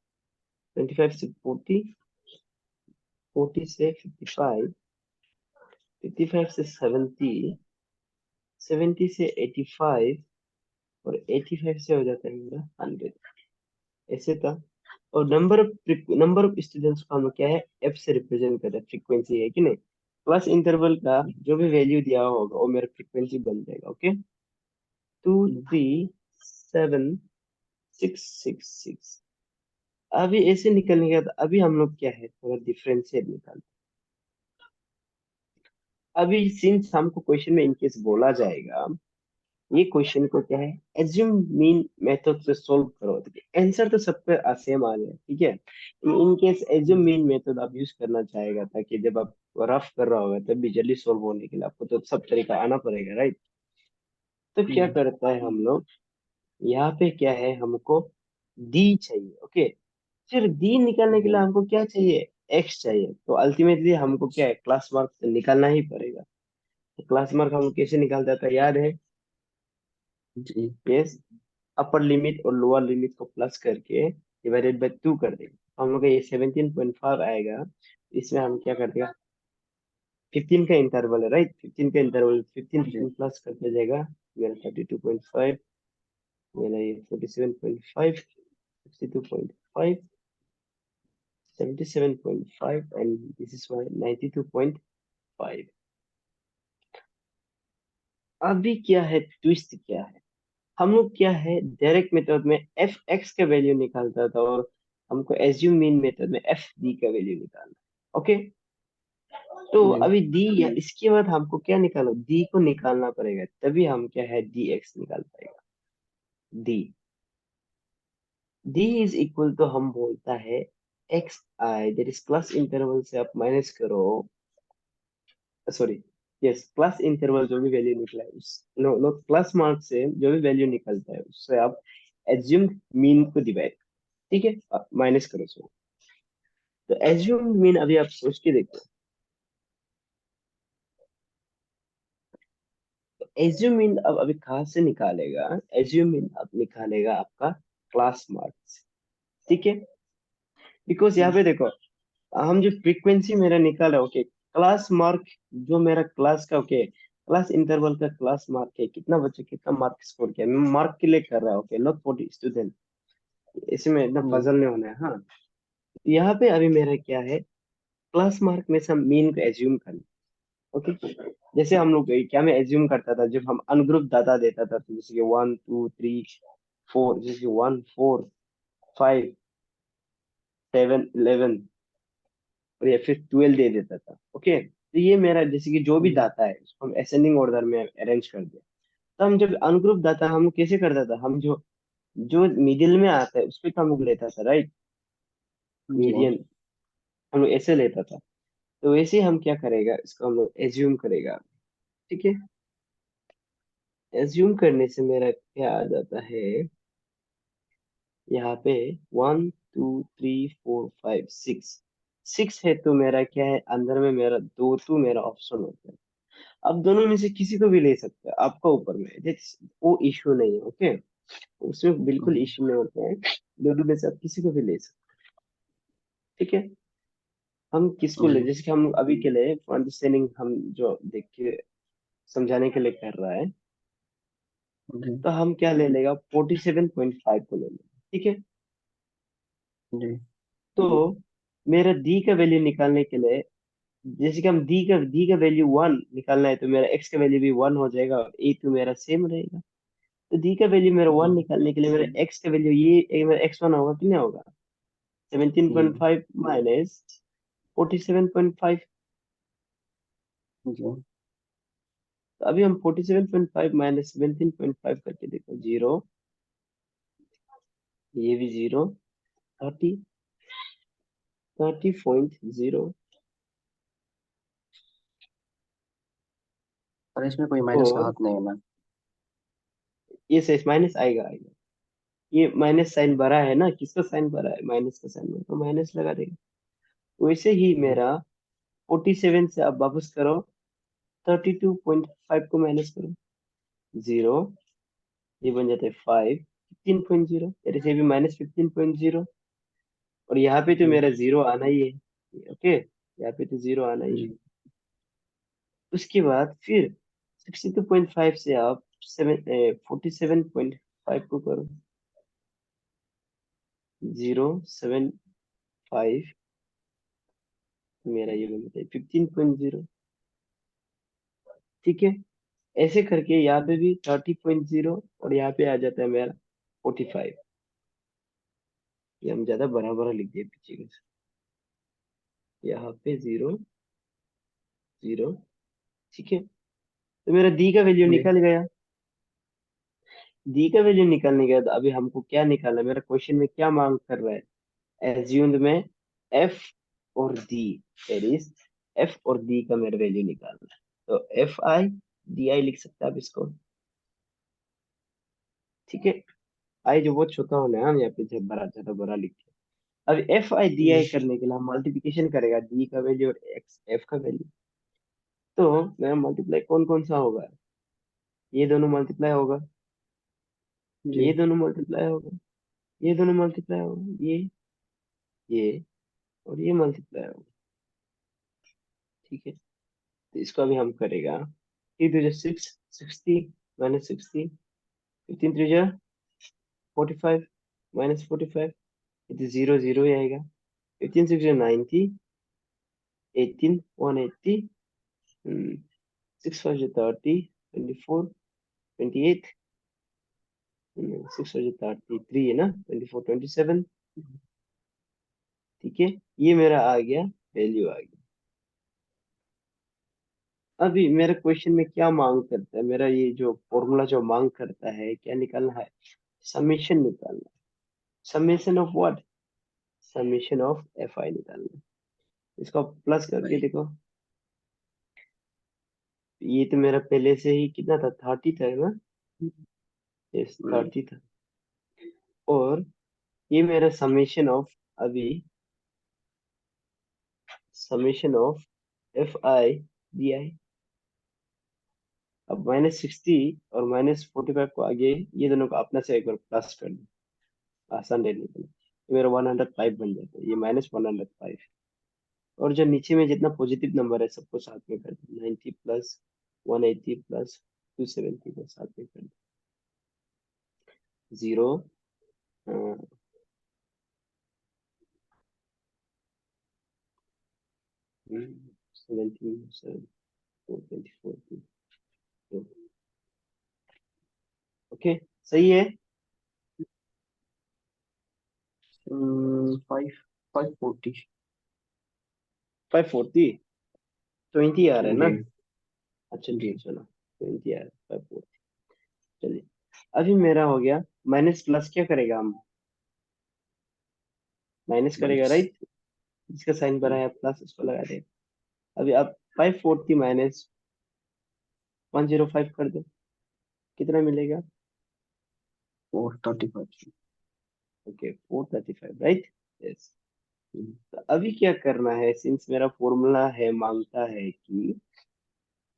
25 से 40, 40 से 55, 55 से 70, 70 से 85, और 85 से हो जाता है मेरा 100, ऐसे था। और नंबर ऑफ स्टूडेंट्स को हम लोग क्या है, एफ से रिप्रेजेंट करते हैं, फ्रीक्वेंसी है कि नहीं, प्लस इंटरवल का जो भी वैल्यू दिया होगा वो मेरा फ्रीक्वेंसी बन जाएगा, ओके। 237 666, अभी ऐसे निकलने के बाद अभी हम लोग क्या है, थोड़ा डिफरेंशिएट निकाल, अभी सिंस हमको क्वेश्चन में इनकेस बोला जाएगा, ये क्वेश्चन को क्या है, एज्यूम मीन मेथड से सोल्व करो, तो आंसर तो सबका सेम आ जाए, ठीक है। In case assume mean method आप यूज करना चाहेगा, ताकि जब आप रफ कर रहा होगा तब भी जल्दी सोल्व होने के लिए आपको तो सब तरीका आना पड़ेगा, राइट। तो क्या जी करता है हम लोग, यहाँ पे क्या है, हमको डी चाहिए, ओके। फिर डी निकालने के लिए हमको क्या चाहिए, एक्स चाहिए, तो अल्टीमेटली हमको क्या है, क्लास मार्क निकालना ही पड़ेगा। तो क्लास मार्क हम कैसे निकालते हैं, याद है? जी यस, अपर लिमिट और लोअर लिमिट को प्लस करके डिवाइडेड बाय 2 कर देंगे, हम लोग का ये 17.5 आएगा। इसमें हम क्या कर देगा, 15 का इंटरवल है, राइट, 15 का इंटरवल, 15 जी 15 प्लस करते जाएगा, मेरा 32.5, मेरा ये 47.5, 62.5, 77.5, एंड दिस इज माई 92.5। अभी क्या है, ट्विस्ट क्या है, हम लोग क्या है, डायरेक्ट मेथड में एफ एक्स का वैल्यू निकालता था, और हमको एज्यूम मीन मेथड में एफ डी का वैल्यू निकालना, ओके। तो जी अभी डी या इसके बाद हमको क्या निकालो, डी को निकालना पड़ेगा, तभी हम क्या है, डी एक्स निकाल पाएगा। D d is equal to हम बोलता है x i, that is class interval से आप माइनस करो, सॉरी, यस, क्लास इंटरवल जो भी वैल्यू निकला है उस, नो नो, क्लास मार्क से जो भी वैल्यू निकलता है उससे आप एज्यूम मीन को डिवाइड, ठीक है, माइनस करो उसको। तो एज्यूम मीन अभी आप सोच के देखो, एज्यूम मीन अब अभी कहाँ से निकालेगा, एज्यूम मीन अब निकालेगा आपका क्लास मार्क्स, ठीक है। बिकॉज यहाँ पे देखो, हम जो फ्रीक्वेंसी मेरा निकाला, ओके, क्लास मार्क, जो मेरा क्लास का, ओके, क्लास इंटरवल का क्लास मार्क है, कितना बच्चे कितना मार्क स्कोर किया, मार्क के लिए कर रहा है, ओके, नॉट फॉर स्टूडेंट, इसमें इतना जी पजल नहीं होना है, हाँ। यहाँ पे अभी मेरा क्या है, क्लास मार्क में से मीन को एज्यूम करना, ओके। जैसे हम लोग क्या मैं एज्यूम करता था, जब हम अनग्रुप डाटा देता था, तो जैसे कि 1 2 3 4, जैसे कि 1 4 5 7 11, और या फिर 12 दे देता था, ओके। तो ये मेरा जैसे कि जो भी जी डाटा है उसको हम असेंडिंग ऑर्डर में अरेंज कर दिया। तो हम जब अनग्रुप डाटा हम लोग कैसे करता था, हम जो जो मिडिल में आता है उस पे हम लोग लेता था, राइट। जी मीडियन हम लोग ऐसे लेता था। तो वैसे हम क्या करेगा, इसको हम लोग एज्यूम करेगा। ठीक है, एज्यूम करने से मेरा क्या आ जाता है, यहाँ पे 1 2 3 4 5 6, 6 है तो मेरा क्या है, अंदर में मेरा दो तो मेरा ऑप्शन होता है। अब दोनों में से किसी को भी ले सकते हैं, आपका ऊपर में वो इश्यू नहीं है। ओके, उसमें बिल्कुल इश्यू नहीं होता है, दोनों में से आप किसी को भी ले सकते हैं। ठीक है, हम किसको ले, जी जैसे कि हम अभी के लिए फॉर अंडरस्टैंडिंग हम जो देख के समझाने के लिए कर रहा है, जी तो हम क्या ले लेगा, 47.5 को ले लेगा। ठीक है, जी तो मेरा डी का वैल्यू निकालने के लिए, जैसे कि हम डी का वैल्यू 1 निकालना है, तो मेरा एक्स का वैल्यू भी 1 हो जाएगा और ए तो मेरा सेम रहेगा। तो डी का वैल्यू मेरा जी 1 निकालने के लिए मेरा एक्स का वैल्यू ये मेरा x1 होगा कि नहीं होगा, 17.5 माइनस 47.5। जी तो अभी हम 47.5 माइनस 17.5 करके देखो, जीरो, ये भी जीरो, 30, 30.0। और इसमें कोई माइनस का और हाथ नहीं है ना? ये से माइनस आएगा आएगा, ये माइनस साइन बड़ा है ना, किसका साइन बड़ा है, माइनस का साइन बड़ा, तो माइनस लगा देगा। वैसे ही जी मेरा 47 से आप वापस करो, 32.5 को माइनस करो, जीरो, ये बन जाता है 15.0, तेरे से भी -15.0। और यहाँ पे तो जी मेरा जीरो आना ही है। ओके, यहाँ पे तो जीरो आना ही है। जी उसके बाद फिर 62.5 से आप 47.5 को करो, 0.75, मेरा ये बन जाता है 15.0। ठीक है, ऐसे करके यहाँ पे भी 30.0 और यहाँ पे आ जाता है मेरा 45। ये हम ज्यादा बड़ा बड़ा लिख दिए पीछे के से। यहाँ पे जीरो, जीरो। ठीक है, तो मेरा डी का वैल्यू जी निकल गया। डी का वैल्यू निकलने के बाद अभी हमको क्या निकालना है, मेरा क्वेश्चन में क्या मांग कर रहा है, एज्यूम्ड में एफ और डी, दैट इज एफ और डी का मेरा वैल्यू निकालना है। तो एफ आई डी आई लिख सकते हैं आप इसको। ठीक है, आई जो बहुत छोटा होना है, हम यहाँ पे जब बड़ा ज्यादा बड़ा लिखते हैं। अब एफ आई डी आई जी करने के लिए हम मल्टीप्लिकेशन करेगा, डी का वैल्यू और एक्स एफ का वैल्यू। तो मेरा मल्टीप्लाई कौन कौन सा होगा, ये दोनों मल्टीप्लाई होगा, जी ये दोनों मल्टीप्लाई होगा, ये दोनों मल्टीप्लाई होगा, ये और ये मल्टीप्लाई होगा। ठीक है, तो इसको अभी हम करेगा, three two 6, 60 minus 60, 15 three 45 minus 45, ये तो जीरो जीरो ही आएगा। 15 6 90, 18 180, 6 5 30, 24 28, 6 5 33 है ना, 24 27। ठीक है, ये मेरा आ गया, वैल्यू आ गया। अभी मेरे क्वेश्चन में क्या मांग करता है, मेरा ये जो फॉर्मूला जो मांग करता है, क्या निकालना है, समेशन निकालना है। Summation of what, summation of F I निकालना है। इसको प्लस करके देखो, ये तो मेरा पहले से ही कितना था, 30 था ना, यस जी 30 था। और ये मेरा समेशन ऑफ, अभी summation of F I D I. अब -60 और -45 को आगे, ये दोनों को अपना से एक बार प्लस कर दो, आसान रहने के लिए, तो मेरा 105 बन जाता है, ये -105। और जो नीचे में जितना पॉजिटिव नंबर है सबको साथ में कर दो, 90 प्लस 180 प्लस 270 को साथ में कर दो, जीरो, 17 7 4 24। ओके, सही है। 5 540 540, 20 आ रहा है ना, जी अच्छा जी ठीक, चलो 20 आ रहा है, 540। चलिए, अभी मेरा हो गया, माइनस प्लस क्या करेगा हम, माइनस करेगा, माइनस। राइट। जिसका साइन बना है प्लस उसको लगा देगा। अभी आप 540 माइनस 105 कर दो, कितना मिलेगा? 435। Okay, 435, right. यस। तो अभी क्या करना है, सिंस मेरा फॉर्मूला है मांगता है कि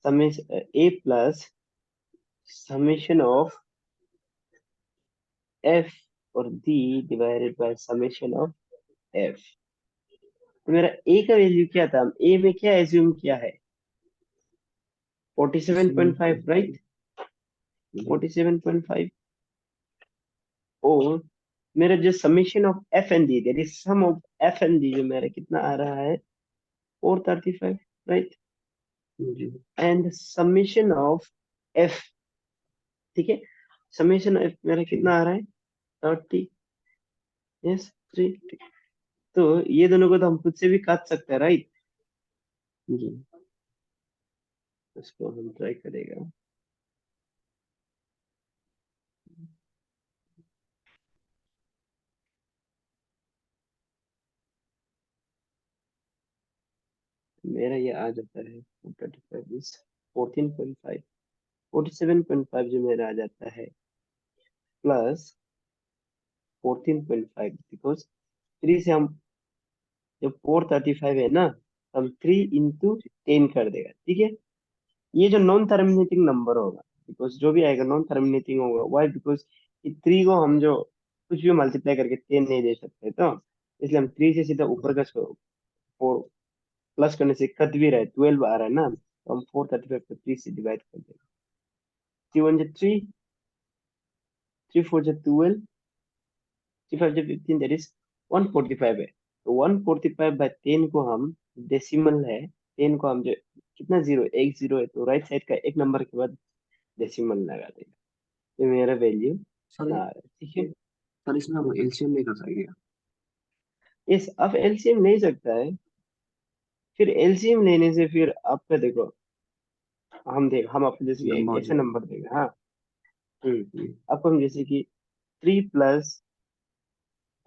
summation A plus summation of F और D divided by summation of F. तो मेरा ए का वैल्यू क्या था, ए में क्या एज्यूम किया है? 47.5, राइट। 47.5। और मेरा जो summation of f and d, that is sum of f and d, जो मेरा कितना आ रहा है? 435, राइट। जी। एंड समेशन ऑफ एफ, ठीक है, समेशन ऑफ मेरा कितना आ रहा है? 30। यस, 3। तो ये दोनों को तो हम खुद से भी काट सकते हैं, राइट। जी। इसको हम ट्राई करेगा। मेरा ये आ जाता है 435 इज 14.5, 47.5 जो मेरा आ जाता है प्लस 14.5, बिकॉज 3 से हम, जब 435 है ना, हम 3 into 10 कर देगा, ठीक है। ये जो नॉन टर्मिनेटिंग नंबर होगा, बिकॉज जो भी आएगा नॉन टर्मिनेटिंग होगा, वाई? बिकॉज 3 को हम जो कुछ भी मल्टीप्लाई करके 10 नहीं दे सकते, तो इसलिए हम 3 से सीधा ऊपर का 4 प्लस करने से कट भी रहा है, 12 आ रहा है ना, तो हम 435 को 3 से डिवाइड कर देंगे। 3 1 जा 3, 3 4 जा 12, 3 5 जा 15, दैट इज 145 है। तो 145 बाय 10 को हम, डेसिमल है, 10 को हम जो, कितना जीरो, एक जीरो है, तो राइट साइड का एक नंबर के बाद डेसिमल लगा देगा, तो मेरा वैल्यू सर आ रहा है, ठीक है। सर इसमें हम एलसीएम नहीं कर सकते क्या? इस अब एलसीएम ले सकता है, फिर एलसीएम लेने से फिर आपका देखो, हम आपको जैसे कि लंबा एक हो ऐसा जाएगा। नंबर देगा, हाँ। हम्म। जी। आपको हम जैसे कि 3 +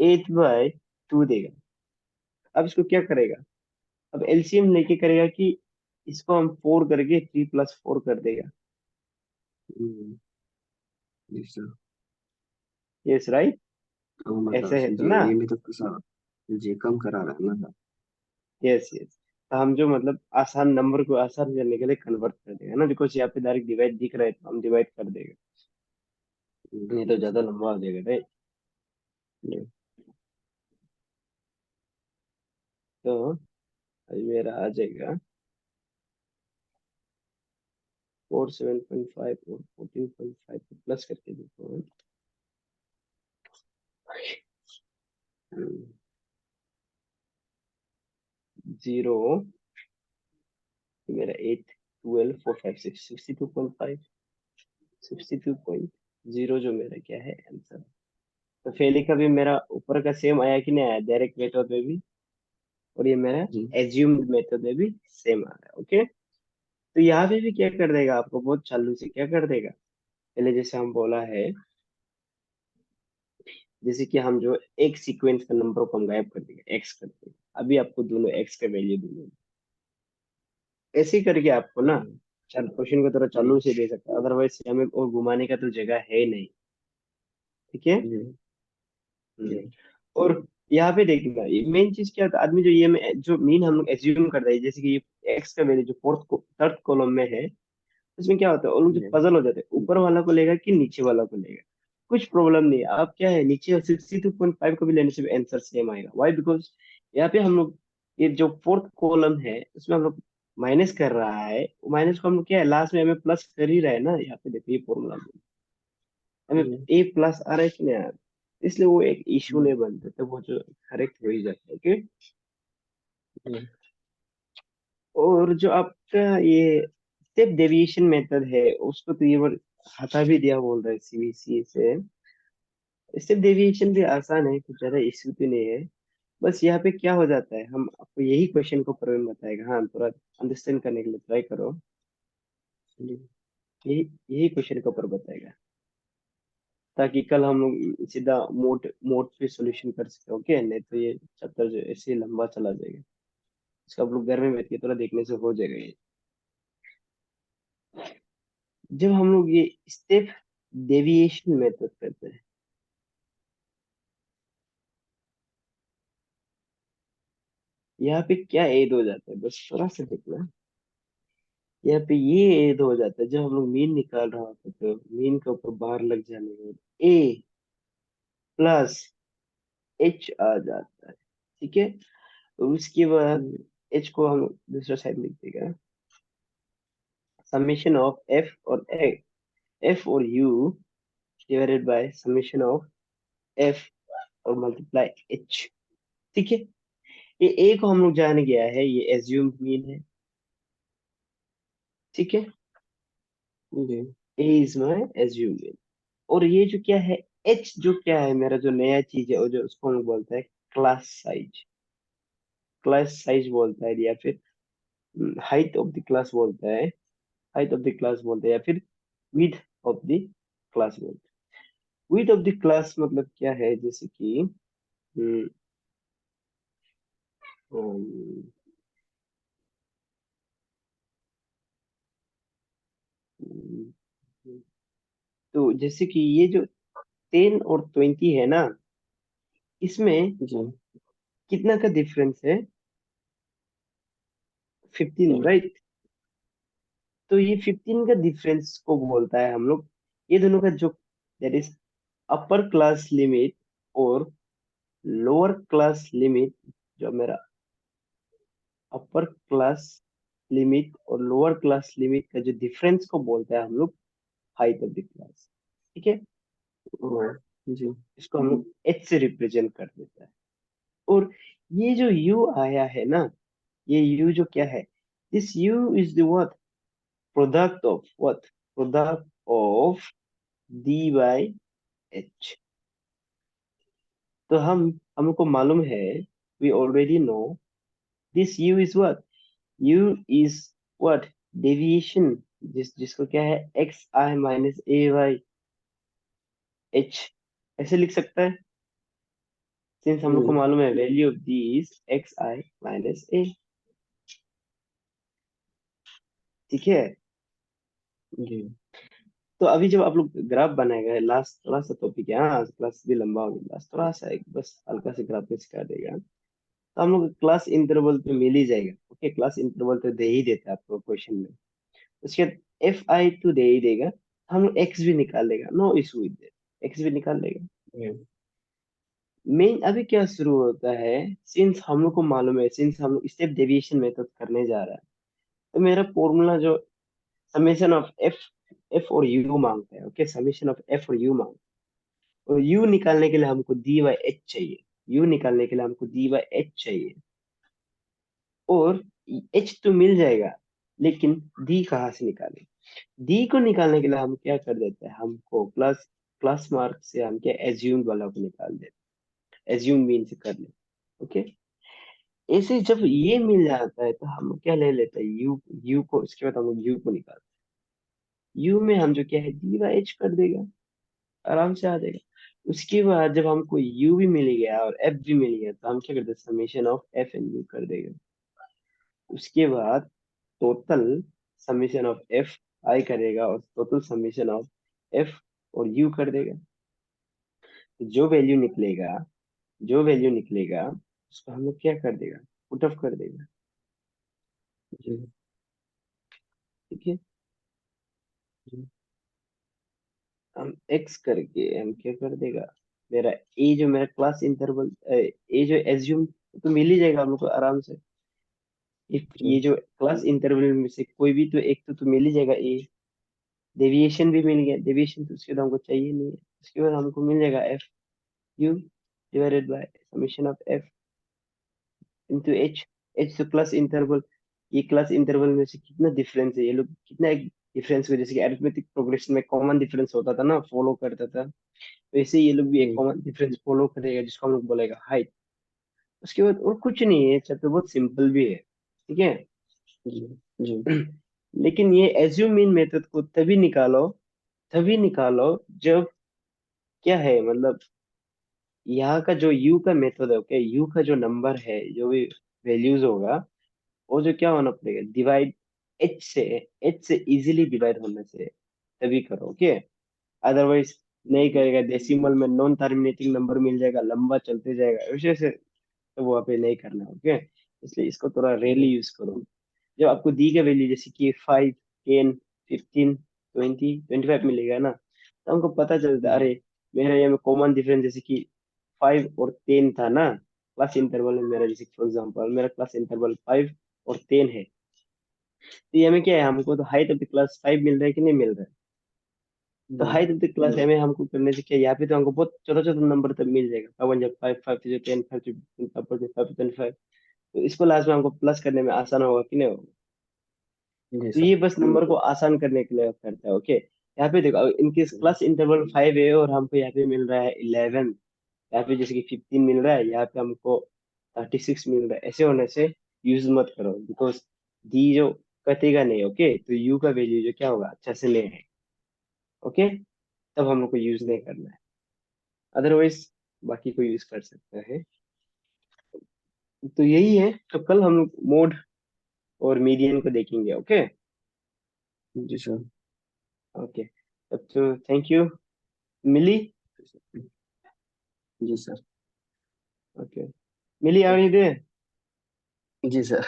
8/2 देगा। अब इसको क्या करेगा? अब एलसीएम लेके करेगा कि इसको हम 4 करके 3 + 4 कर देगा। हम्म, जी सर। Yes, right. तो मतलब ऐसे है तो जी ना। ये में तो सर जी कम करा रहा है ना सर। Yes yes. तो हम जो मतलब आसान नंबर को आसान करने के लिए कन्वर्ट कर देगा ना, बिकॉज यहाँ पे डायरेक्ट डिवाइड दिख रहा है, तो हम डिवाइड कर देगा, नहीं तो जी ज्यादा सर। लंबा हो जाएगा, राइट। जी। तो अभी मेरा आ जाएगा 47.5 और 14.5 को प्लस करके देखो। 0, मेरा 8 12 4 5 6 62.5, 62.0 जो मेरा क्या है आंसर। तो फेली का भी मेरा ऊपर का सेम आया कि नहीं आया, डायरेक्ट मेथड में भी, और ये मेरा जी। एज्यूम्ड मेथड में भी सेम आ रहा है, ओके। तो यहाँ पे भी क्या कर देगा, आपको बहुत चालू से क्या कर देगा, पहले जैसे हम बोला है, जैसे कि हम जो एक सीक्वेंस का नंबर को हम गायब कर देंगे, एक्स कर देंगे, अभी आपको दोनों एक्स का वैल्यू दूंगे, ऐसे ही करके आपको ना, चल क्वेश्चन को थोड़ा जी। चालू से दे सकता है, अदरवाइज हमें और घुमाने का तो जगह है नहीं, ठीक है। जी। जी। और यहाँ पे देखना, ये मेन चीज क्या होता है, आदमी जो ये में जो मीन हम लोग एज्यूम कर रहे हैं, जैसे कि ये एक्स का वैल्यू जो थर्ड कॉलम में है, इसमें क्या होता है, वो लोग जो जी। पजल हो जाते हैं, ऊपर वाला को लेगा कि नीचे वाला को लेगा, कुछ प्रॉब्लम नहीं है। आप क्या है, नीचे 62.5 को भी लेने से भी आंसर सेम आएगा, वाई? बिकॉज यहाँ पे हम लोग, ये जो फोर्थ कॉलम है उसमें हम लोग माइनस कर रहा है, माइनस को हम लोग क्या है, लास्ट में हमें प्लस कर ही रहा है ना, यहाँ पे देखिए फॉर्मूला में हमें जी। ए प्लस आ रहा है कि नहीं आ रहा है। इसलिए वो एक इशू जी। नहीं बनता, तो वो जो करेक्ट हो ही जाता है, ओके। जी। और जो आपका ये स्टेप डेविएशन मेथड है, उसको तो ये बार हटा भी दिया बोल रहा है सीबीसी से। स्टेप डेविएशन भी आसान है, कुछ ज्यादा इश्यू तो नहीं है। बस यहाँ पे क्या हो जाता है, हम आपको यही क्वेश्चन को प्रॉब्लम बताएगा, हाँ थोड़ा अंडरस्टैंड करने के लिए ट्राई करो। जी। यही यही क्वेश्चन के ऊपर बताएगा। ताकि कल हम लोग सीधा मोड मोड पे सॉल्यूशन कर सके। ओके, नहीं तो ये चैप्टर जो ऐसे ही लंबा चला जाएगा। इसका आप लोग घर में बैठ के थोड़ा देखने से हो जाएगा ये। जब हम लोग ये स्टेप डेविएशन मेथड करते हैं, यहाँ पे क्या ऐड हो जाता है, बस थोड़ा सा देखना। यहाँ पे ये ऐड हो जाता है, जब हम लोग मीन निकाल रहा होता है तो मीन के ऊपर बार लग जाने के बाद ए प्लस एच आ जाता है। ठीक है, तो उसके बाद एच को हम दूसरा साइड लिख देगा, समेशन ऑफ एफ और you divided by summation of F और मल्टीप्लाई एच। ठीक है, ये ए को हम लोग जान गया है, ये एज्यूम्ड मीन है। ठीक है, जी ए इज माय एज्यूम्ड मीन। और ये जो क्या है, एच जो क्या है, मेरा जो नया चीज है, और जो उसको हम लोग बोलता है क्लास साइज। क्लास साइज बोलता है, या फिर हाइट ऑफ द क्लास बोलता है। हाइट ऑफ द क्लास बोलते हैं, या फिर विड्थ ऑफ द क्लास बोलते हैं। विड्थ ऑफ द क्लास मतलब क्या है, जैसे कि हम्म, हम्म, हम्म, तो जैसे कि ये जो 10 और 20 है ना, इसमें जी कितना का डिफरेंस है, 15, राइट। तो ये 15 का डिफरेंस को बोलता है हम लोग, ये दोनों का जो, that is upper class limit और लोअर क्लास लिमिट। जो मेरा अपर क्लास लिमिट और लोअर क्लास लिमिट का जो डिफरेंस को बोलता है हम लोग हाइट ऑफ द क्लास। ठीक है, ओ, जी इसको हम लोग एच से रिप्रेजेंट कर देता है। और ये जो यू आया है ना, ये यू जो क्या है, this u is the what, product of what, product of d by h. तो हमको मालूम है, we already know, this u is what, u is what, deviation, जिसको क्या है, x I minus a by h, ऐसे लिख सकता है, सिंस हम लोग को जी मालूम है value of D is X I minus A. ठीक है, जी तो अभी जब आप लोग ग्राफ बनाएगा, लास्ट थोड़ा सा टॉपिक है, हाँ क्लास भी लंबा हो गया, लास्ट थोड़ा सा एक बस हल्का से ग्राफ में सिखा देगा, तो हम लोग क्लास इंटरवल तो मिल ही जाएगा। ओके, क्लास इंटरवल तो दे ही देता है आपको क्वेश्चन में। उसके बाद एफ आई तो दे ही देगा, हम लोग एक्स भी निकाल लेगा, नो इशू विद एक्स भी निकाल लेगा। जी मेन अभी क्या शुरू होता है, सिंस हम लोग को मालूम है, सिंस हम लोग स्टेप डेविएशन मेथड करने जा रहा है, तो मेरा फॉर्मूला जो समेशन ऑफ एफ, एफ और यू मांगता है। ओके, समेशन ऑफ एफ और यू मांगता है, और यू निकालने के लिए हमको डी बाई एच चाहिए। यू निकालने के लिए हमको डी बाई एच चाहिए, और एच तो मिल जाएगा, लेकिन डी कहाँ से निकालें। डी को निकालने के लिए हम क्या कर देते हैं, हमको प्लस प्लस मार्क से हम क्या एज्यूम वाला को निकाल देते हैं, एज्यूम मीन से कर लेते हैं। ओके, ऐसे जब ये मिल जाता है तो हम क्या ले लेते हैं, यू, यू को, इसके बाद हम लोग यू को निकालते हैं। यू में हम जो क्या है डी बाई एच कर देगा, आराम से आ जाएगा। उसके बाद जब हमको यू भी मिल गया और एफ भी मिल गया, तो हम क्या करते हैं, summation of f and you कर देगा। उसके बाद total summation of F I करेगा, और टोटल समेशन ऑफ एफ और यू कर देगा। तो जो वैल्यू निकलेगा उसको हम लोग क्या कर देगा, पुट ऑफ कर देगा। जी ठीक है, जी हम एक्स करके हम क्या कर देगा, मेरा ए जो मेरा क्लास इंटरवल, ए जो एज्यूम, तो मिल ही जाएगा हम लोग को आराम से। इफ ये जी जो क्लास इंटरवल में से कोई भी तो एक तो मिल ही जाएगा ए। डेविएशन भी मिल गया, डेविएशन तो उसके बाद हमको चाहिए नहीं है। उसके बाद हमको मिल जाएगा F you divided by summation of F into H. H तो क्लास इंटरवल, ये क्लास इंटरवल में से कितना डिफरेंस है, ये लोग कितना एक डिफरेंस को, जैसे कि अरिथमेटिक प्रोग्रेशन में कॉमन डिफरेंस होता था ना, फॉलो करता था, वैसे ये लोग भी एक जी कॉमन डिफरेंस फॉलो करेगा, जिसको हम लोग बोलेगा हाइट। उसके बाद और कुछ नहीं है, चैप्टर बहुत सिंपल भी है। ठीक है। जी जी लेकिन ये एज्यूम मीन मेथड को तभी निकालो जब क्या है मतलब, यहाँ का जो यू का मेथड है, ओके, यू का जो नंबर है, जो भी वैल्यूज होगा, वो जो क्या होना पड़ेगा, डिवाइड एच से, एच से इजीली डिवाइड होने से तभी करो, ओके। अदरवाइज नहीं करेगा, डेसिमल में नॉन टर्मिनेटिंग नंबर मिल जाएगा, लंबा चलते जाएगा, वैसे से तो वहाँ पे नहीं करना, ओके। इसलिए इसको थोड़ा रेयरली यूज करो। जब आपको दी गई वैल्यू जैसे कि 5, 10, 15, 20, 25 मिलेगा ना, तो हमको पता चलता है, अरे मेरा ये में कॉमन डिफरेंस जैसे कि 5 और 10 था ना, क्लास इंटरवल में मेरा, जैसे फॉर एग्जांपल मेरा क्लास इंटरवल 5 और 10 है, तो ये में क्या है, हमको तो हाइट ऑफ द क्लास 5 मिल रहा है कि नहीं मिल रहा है। तो हाइट ऑफ द क्लास में हमको करने से क्या, यहाँ पे तो हमको बहुत छोटा छोटा नंबर तक मिल जाएगा, 5 5 5 10 5 5 25, तो इसको लास्ट में हमको प्लस करने में आसान होगा कि नहीं होगा। जी तो सर। ये बस नंबर को आसान करने के लिए करता है, ओके। यहाँ पे देखो, इनके क्लास इंटरवल 5 है और हमको यहाँ पे मिल रहा है 11, यहाँ पे जैसे कि 15 मिल रहा है, यहाँ पे हमको 36 मिल रहा है, ऐसे होने से यूज मत करो, बिकॉज डी जो कटेगा नहीं, ओके, तो यू का वैल्यू जो क्या होगा, अच्छा से नहीं है, ओके, तब हम लोग को यूज नहीं करना है। अदरवाइज बाकी को यूज कर सकता है। तो यही है, तो कल हम लोग मोड और मीडियन को देखेंगे, ओके। जी सर। ओके, तब तो थैंक यू, मिली। जी सर। ओके, मिली आ रही दे। जी सर।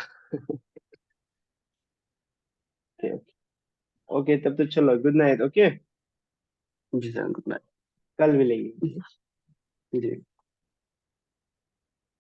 ओके ओके, तब तो चलो, गुड नाइट, ओके, जी सर, गुड नाइट। कल मिलेंगे। जी।